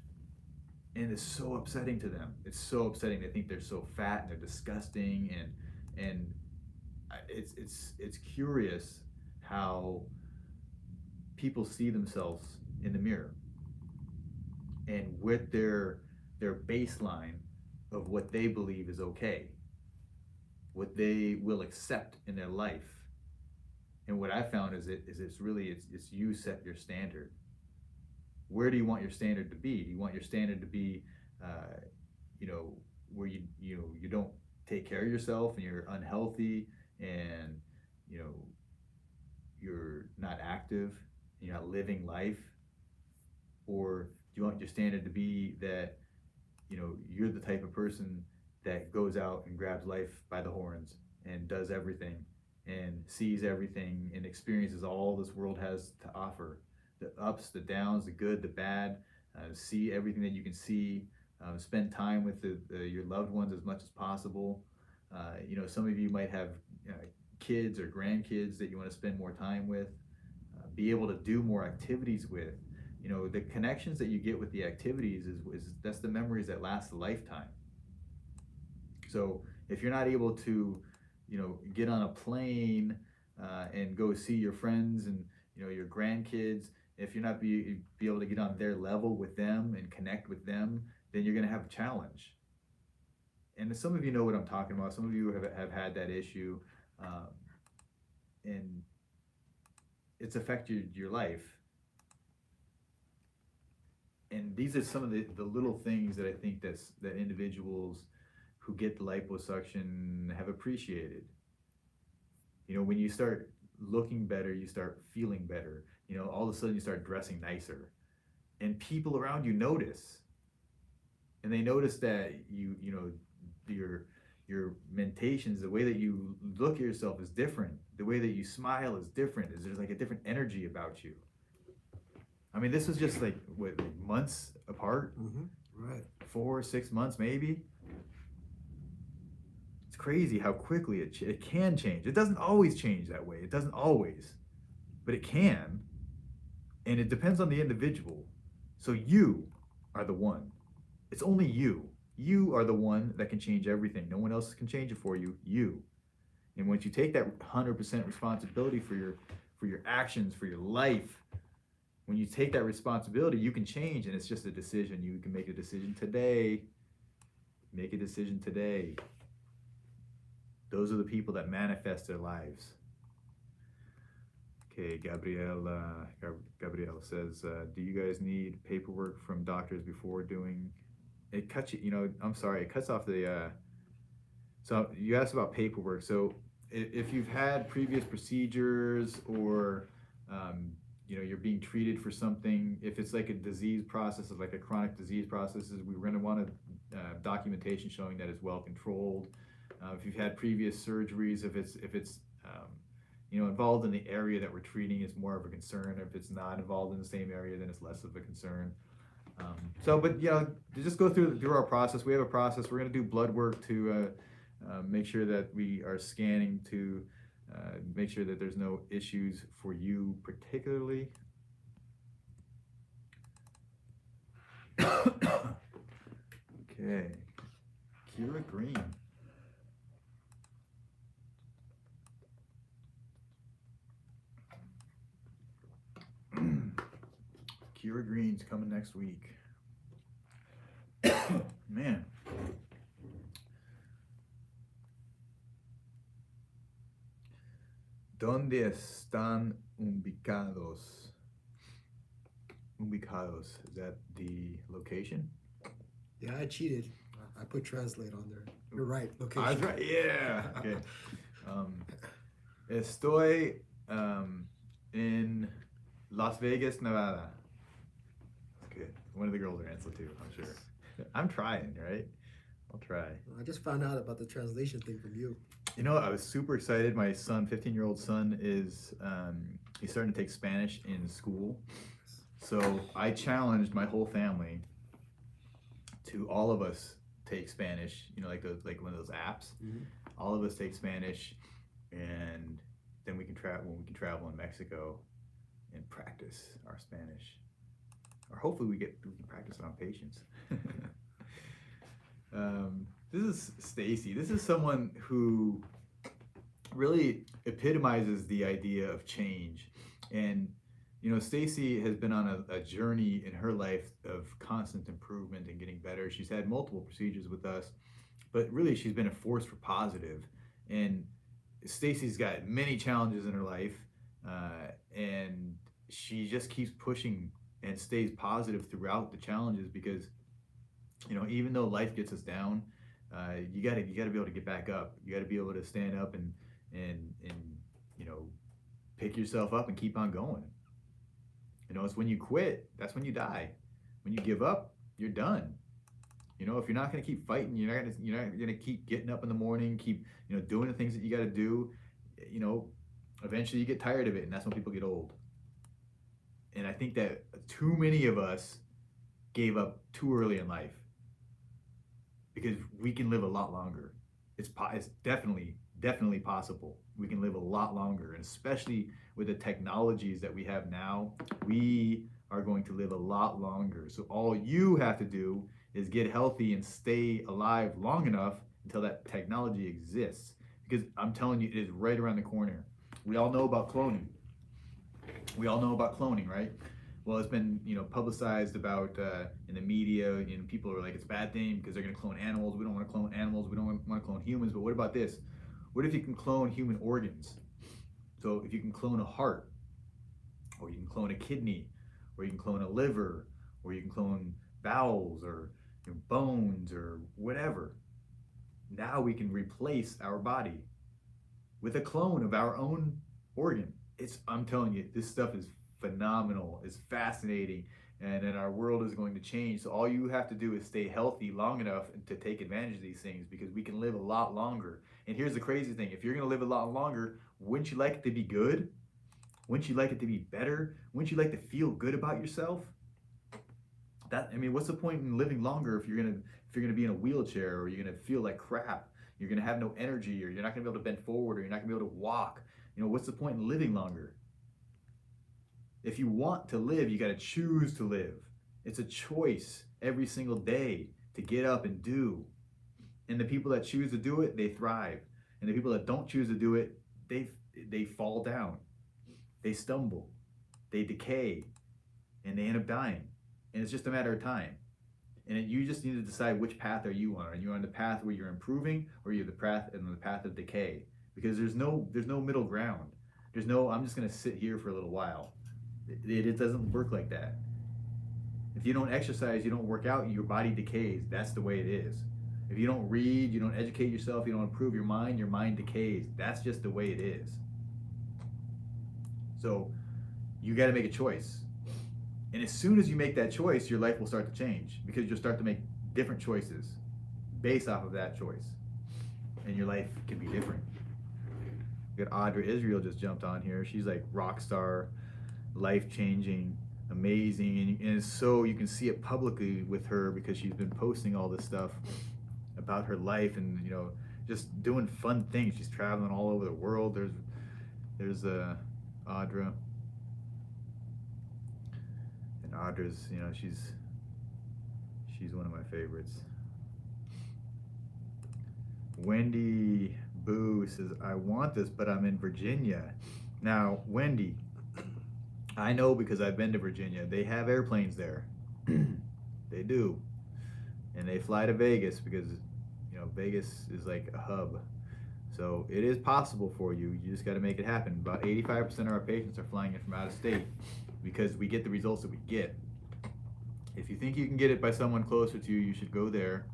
and it's so upsetting to them. It's so upsetting. They think they're so fat and they're disgusting, and it's curious how people see themselves in the mirror, and with their baseline of what they believe is okay, what they will accept in their life. And what I found is it's you set your standard. Where do you want your standard to be? Do you want your standard to be, where you don't take care of yourself and you're unhealthy, and you're not active, you're not living life? Or do you want your standard to be that you're the type of person that goes out and grabs life by the horns and does everything and sees everything and experiences all this world has to offer, the ups, the downs, the good, the bad, see everything that you can see, spend time with your loved ones as much as possible. Some of you might have kids or grandkids that you want to spend more time with, be able to do more activities with. The connections that you get with the activities is that's the memories that last a lifetime. So if you're not able to get on a plane and go see your friends and your grandkids, if you're not be able to get on their level with them and connect with them, then you're going to have a challenge. And some of you know what I'm talking about. Some of you have had that issue, and it's affected your life. And these are some of the little things that I think that individuals who get the liposuction have appreciated. When you start looking better, you start feeling better. All of a sudden you start dressing nicer, and people around you notice, and they notice that your mentations, the way that you look at yourself is different. The way that you smile is different. There's like a different energy about you. I mean, this was just like months apart, Right? 4 or 6 months maybe. It's crazy how quickly it can change. It doesn't always change that way. It doesn't always, but it can, and it depends on the individual. So you are the one. It's only you. You are the one that can change everything. No one else can change it for you. You. And once you take that 100% responsibility for your actions, for your life, when you take that responsibility, you can change, and it's just a decision. You can make a decision today. Make a decision today. Those are the people that manifest their lives. Okay, Gabrielle says, do you guys need paperwork from doctors before doing? It cuts you. I'm sorry. It cuts off the. So you asked about paperwork. So if you've had previous procedures or you're being treated for something, if it's like a disease process, like a chronic disease process, we're going to want documentation showing that it's well controlled. If you've had previous surgeries, if it's involved in the area that we're treating, is more of a concern. If it's not involved in the same area, then it's less of a concern. But just go through our process. We have a process. We're going to do blood work to make sure that we are scanning to make sure that there's no issues for you particularly. Okay, Kira Green. Kira Green's coming next week. Man. ¿Dónde están ubicados? Ubicados, is that the location? Yeah, I cheated. I put translate on there. You're right, location. I was right, yeah. Okay. Estoy in Las Vegas, Nevada. That's good. One of the girls will answer too, I'm sure. I'm trying, right? I'll try. I just found out about the translation thing from you. I was super excited. My son, 15-year-old son, is he's starting to take Spanish in school. So I challenged my whole family to all of us take Spanish. Like one of those apps. Mm-hmm. All of us take Spanish, and then we can travel. We can travel in Mexico and practice our Spanish, or hopefully we can practice it on patients. This is Stacy. This is someone who really epitomizes the idea of change. And, Stacy has been on a journey in her life of constant improvement and getting better. She's had multiple procedures with us, but really she's been a force for positive. And Stacy's got many challenges in her life, and she just keeps pushing and stays positive throughout the challenges because, even though life gets us down, you gotta be able to get back up. You gotta be able to stand up and pick yourself up and keep on going. It's when you quit, that's when you die. When you give up, you're done. If you're not gonna keep fighting, you're not gonna keep getting up in the morning, keep doing the things that you gotta do. Eventually you get tired of it, and that's when people get old. And I think that too many of us gave up too early in life. Because we can live a lot longer. It's definitely possible. We can live a lot longer, and especially with the technologies that we have now, we are going to live a lot longer. So all you have to do is get healthy and stay alive long enough until that technology exists. Because I'm telling you, it is right around the corner. We all know about cloning. Right? Well, it's been publicized about in the media, and people are like, it's a bad thing because they're going to clone animals. We don't want to clone animals. We don't want to clone humans. But what about this? What if you can clone human organs? So if you can clone a heart, or you can clone a kidney, or you can clone a liver, or you can clone bowels, or bones, or whatever. Now we can replace our body with a clone of our own organ. I'm telling you, this stuff is phenomenal. It's fascinating, and then our world is going to change. So all you have to do is stay healthy long enough to take advantage of these things, because we can live a lot longer. And here's the crazy thing: if you're going to live a lot longer, wouldn't you like it to be good? Wouldn't you like it to be better? Wouldn't you like to feel good about yourself? What's the point in living longer if you're gonna be in a wheelchair, or you're gonna feel like crap? You're gonna have no energy, or you're not gonna be able to bend forward, or you're not gonna be able to walk. What's the point in living longer? If you want to live, you got to choose to live. It's a choice. every single day to get up and do. And the people that choose to do it, they thrive. And the people that don't choose to do it, they fall down. They stumble. They decay. And they end up dying. And it's just a matter of time. And you just need to decide which path are you on. Are you on the path where you're improving, or you're the path of decay? Because there's no middle ground. There's no I'm just gonna sit here for a little while. It doesn't work like that. If you don't exercise, you don't work out, your body decays. That's the way it is. If you don't read, you don't educate yourself, you don't improve your mind decays. That's just the way it is. So you got to make a choice. And as soon as you make that choice, your life will start to change, because you'll start to make different choices based off of that choice. And your life can be different. We got Audra Israel just jumped on here. She's like rock star, life-changing, amazing. And it's so you can see it publicly with her, because she's been posting all this stuff about her life, and just doing fun things. She's traveling all over the world. There's Audra. And Audra's, she's one of my favorites. Wendy Boo says, I want this, but I'm in Virginia. Now, Wendy, I know because I've been to Virginia. They have airplanes there. They do. And they fly to Vegas because, Vegas is like a hub. So it is possible for you. You just got to make it happen. About 85% of our patients are flying in from out of state, because we get the results that we get. If you think you can get it by someone closer to you, you should go there.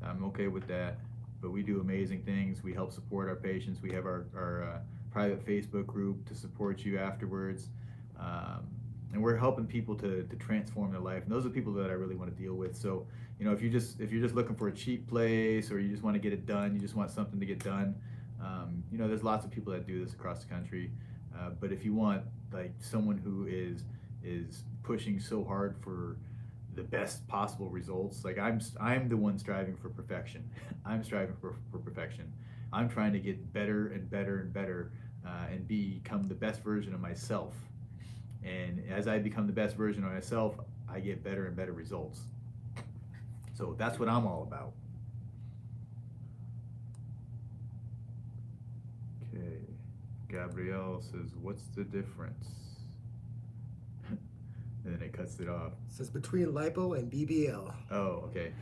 I'm okay with that. But we do amazing things. We help support our patients. We have our private Facebook group to support you afterwards. And we're helping people to transform their life. And those are the people that I really want to deal with. So, if you're just looking for a cheap place, or you just want to get it done, you just want something to get done, there's lots of people that do this across the country. But if you want like someone who is pushing so hard for the best possible results, like I'm the one striving for perfection. I'm striving for perfection. I'm trying to get better and better and better, and become the best version of myself. And as I become the best version of myself, I get better and better results. So that's what I'm all about. Okay. Gabrielle says, what's the difference? And then it cuts it off. It says between lipo and BBL. Oh, okay.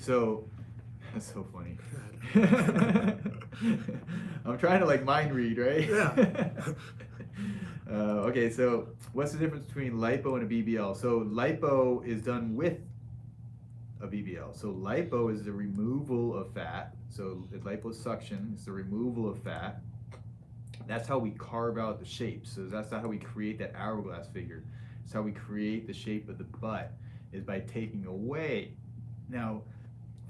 So, that's so funny. I'm trying to like mind read, right? Yeah. Okay, so what's the difference between lipo and a BBL? So lipo is done with a BBL. So lipo is the removal of fat. So liposuction is the removal of fat. That's how we carve out the shapes. So that's how we create that hourglass figure. It's how we create the shape of the butt, is by taking away. Now,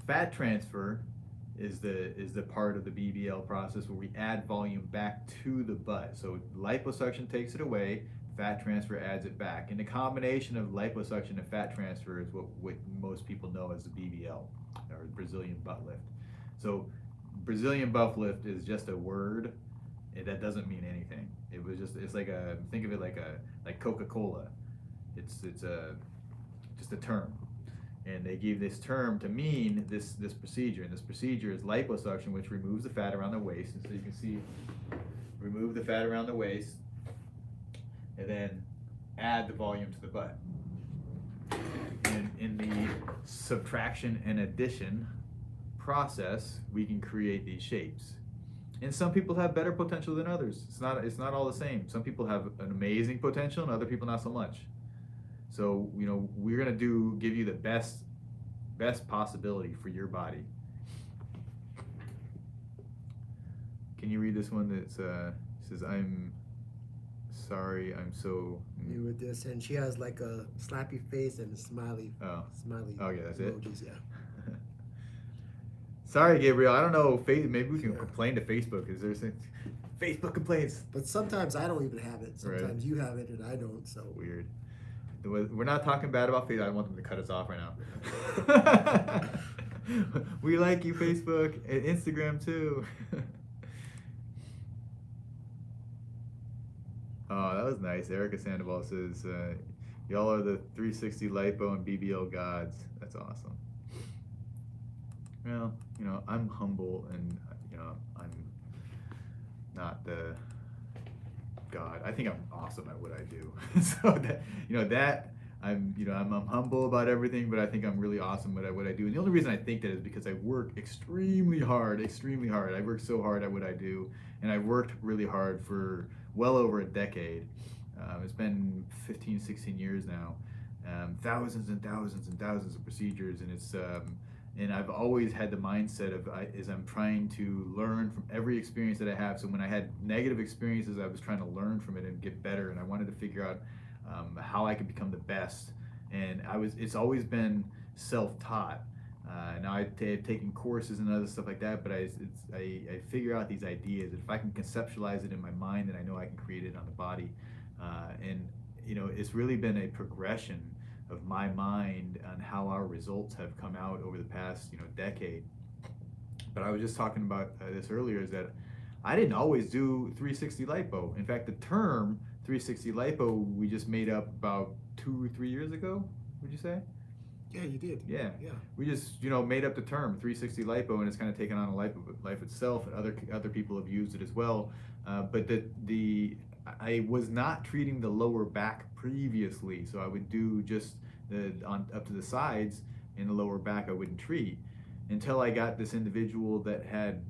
fat transfer is the part of the BBL process where we add volume back to the butt. So liposuction takes it away, fat transfer adds it back. And the combination of liposuction and fat transfer is what most people know as the BBL, or Brazilian butt lift. So Brazilian butt lift is just a word, and that doesn't mean anything. It's like think of it like Coca-Cola. It's just a term. And they gave this term to mean this procedure. And this procedure is liposuction, which removes the fat around the waist. And so you can see, remove the fat around the waist, and then add the volume to the butt. And in the subtraction and addition process, we can create these shapes. And some people have better potential than others. It's not all the same. Some people have an amazing potential, and other people not so much. So, we're gonna give you the best possibility for your body. Can you read this one that says, I'm sorry, I'm so new with this, and she has like a slappy face and a smiley. Smiley. Oh yeah, that's emojis, it. Yeah. Sorry, Gabriel. I don't know. Maybe we can complain to Facebook. Is there some Facebook complaints? But sometimes I don't even have it. Sometimes Right. you have it and I don't. So Weird. We're not talking bad about Facebook. I want them to cut us off right now. We like you, Facebook, and Instagram too. Oh, that was nice. Erica Sandoval says, Y'all are the 360 lipo and BBL gods. That's awesome. Well, I'm humble, and I'm not the god. I think I'm awesome at what I do. So that I'm humble about everything, but I think I'm really awesome at what I do. And the only reason I think that is because I work extremely hard, extremely hard. I work so hard at what I do, and I've worked really hard for well over a decade. It's been 15, 16 years now. Thousands and thousands and thousands of procedures, and I've always had the mindset of I'm trying to learn from every experience that I have. So when I had negative experiences, I was trying to learn from it and get better, and I wanted to figure out how I could become the best. And it's always been self-taught. Now I've taken courses and other stuff like that, but I figure out these ideas. If I can conceptualize it in my mind, then I know I can create it on the body. And it's really been a progression of my mind on how our results have come out over the past decade. But I was just talking about this earlier, is that I didn't always do 360 lipo. In fact, the term 360 lipo we just made up about 2 or 3 years ago. Would you say? Yeah, you did. Yeah. Yeah. We just made up the term 360 lipo, and it's kind of taken on a life itself, and other people have used it as well. But I was not treating the lower back previously, so I would do just up to the sides, and the lower back I wouldn't treat until I got this individual that had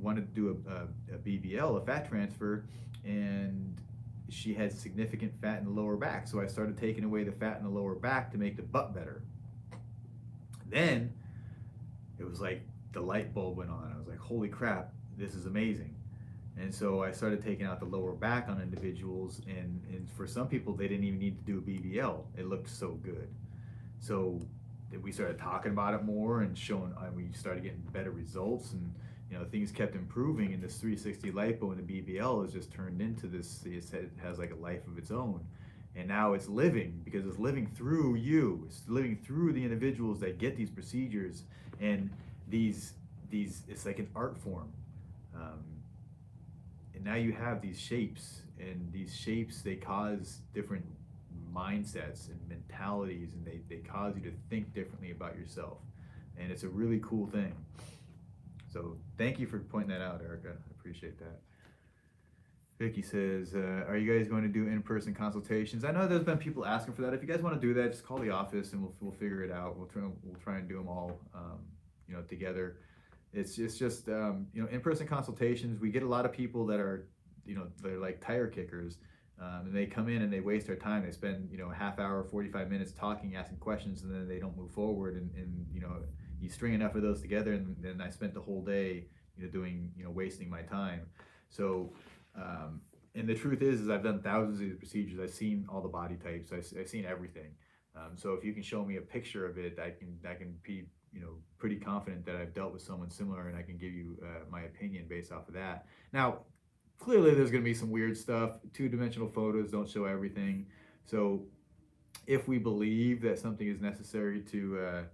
wanted to do a BBL, a fat transfer, and she had significant fat in the lower back. So I started taking away the fat in the lower back to make the butt better. Then it was like the light bulb went on. I was like, holy crap, this is amazing. And so I started taking out the lower back on individuals, and for some people, they didn't even need to do a BBL. It looked so good. So we started talking about it more and we started getting better results, and things kept improving, and this 360 lipo and the BBL has just turned into this. It has like a life of its own, and now it's living because it's living through you. It's living through the individuals that get these procedures, and these it's like an art form. And now you have these shapes, and these shapes, they cause different mindsets and mentalities, and they cause you to think differently about yourself, and it's a really cool thing. So thank you for pointing that out, Erica. I appreciate that. Vicky says, are you guys going to do in-person consultations? I know there's been people asking for that. If you guys want to do that, just call the office and we'll figure it out. We'll try and do them all together. It's just in-person consultations. We get a lot of people that are they're like tire kickers, and they come in and they waste their time. They spend a half hour, 45 minutes talking, asking questions, and then they don't move forward. And you string enough of those together, and then I spent the whole day doing wasting my time. So and the truth is I've done thousands of these procedures. I've seen all the body types. I've seen everything. So if you can show me a picture of it, I can be pretty confident that I've dealt with someone similar, and I can give you my opinion based off of that. Now, clearly there's going to be some weird stuff. Two-dimensional photos don't show everything. So if we believe that something is necessary to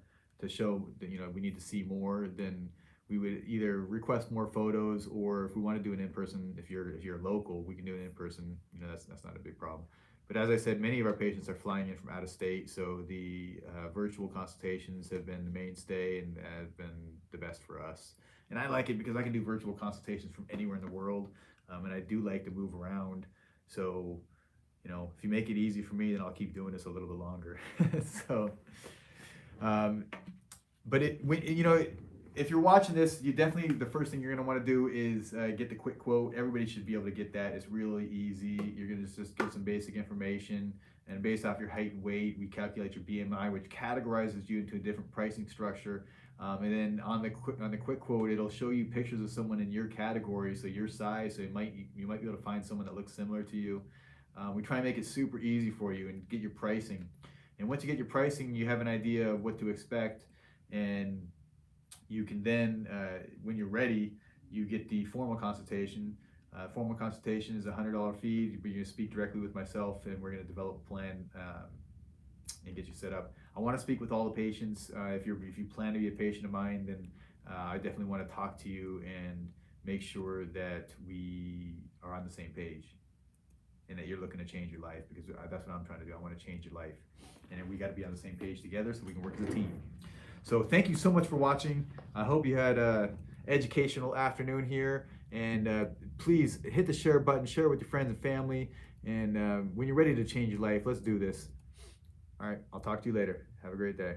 show that we need to see more, then we would either request more photos, or if we want to do an in-person, if you're local, we can do an in-person. That's not a big problem. But as I said, many of our patients are flying in from out of state, so the virtual consultations have been the mainstay and have been the best for us. And I like it because I can do virtual consultations from anywhere in the world, and I do like to move around. So, if you make it easy for me, then I'll keep doing this a little bit longer. So, but if you're watching this, you definitely, the first thing you're going to want to do is get the quick quote. Everybody should be able to get that. It's really easy. You're going to just get some basic information, and based off your height and weight, we calculate your BMI, which categorizes you into a different pricing structure. And then on the quick quote, it'll show you pictures of someone in your category, so your size. So you might be able to find someone that looks similar to you. We try and make it super easy for you and get your pricing. And once you get your pricing, you have an idea of what to expect, and you can then, when you're ready, you get the formal consultation. Formal consultation is a $100 fee. You're going to speak directly with myself, and we're going to develop a plan and get you set up. I want to speak with all the patients. If you plan to be a patient of mine, then I definitely want to talk to you and make sure that we are on the same page. and that you're looking to change your life, because that's what I'm trying to do. I want to change your life, and we got to be on the same page together so we can work as a team. So thank you so much for watching. I hope you had a educational afternoon here, and please hit the share button, share it with your friends and family, and when you're ready to change your life, let's do this. All right, I'll talk to you later. Have a great day.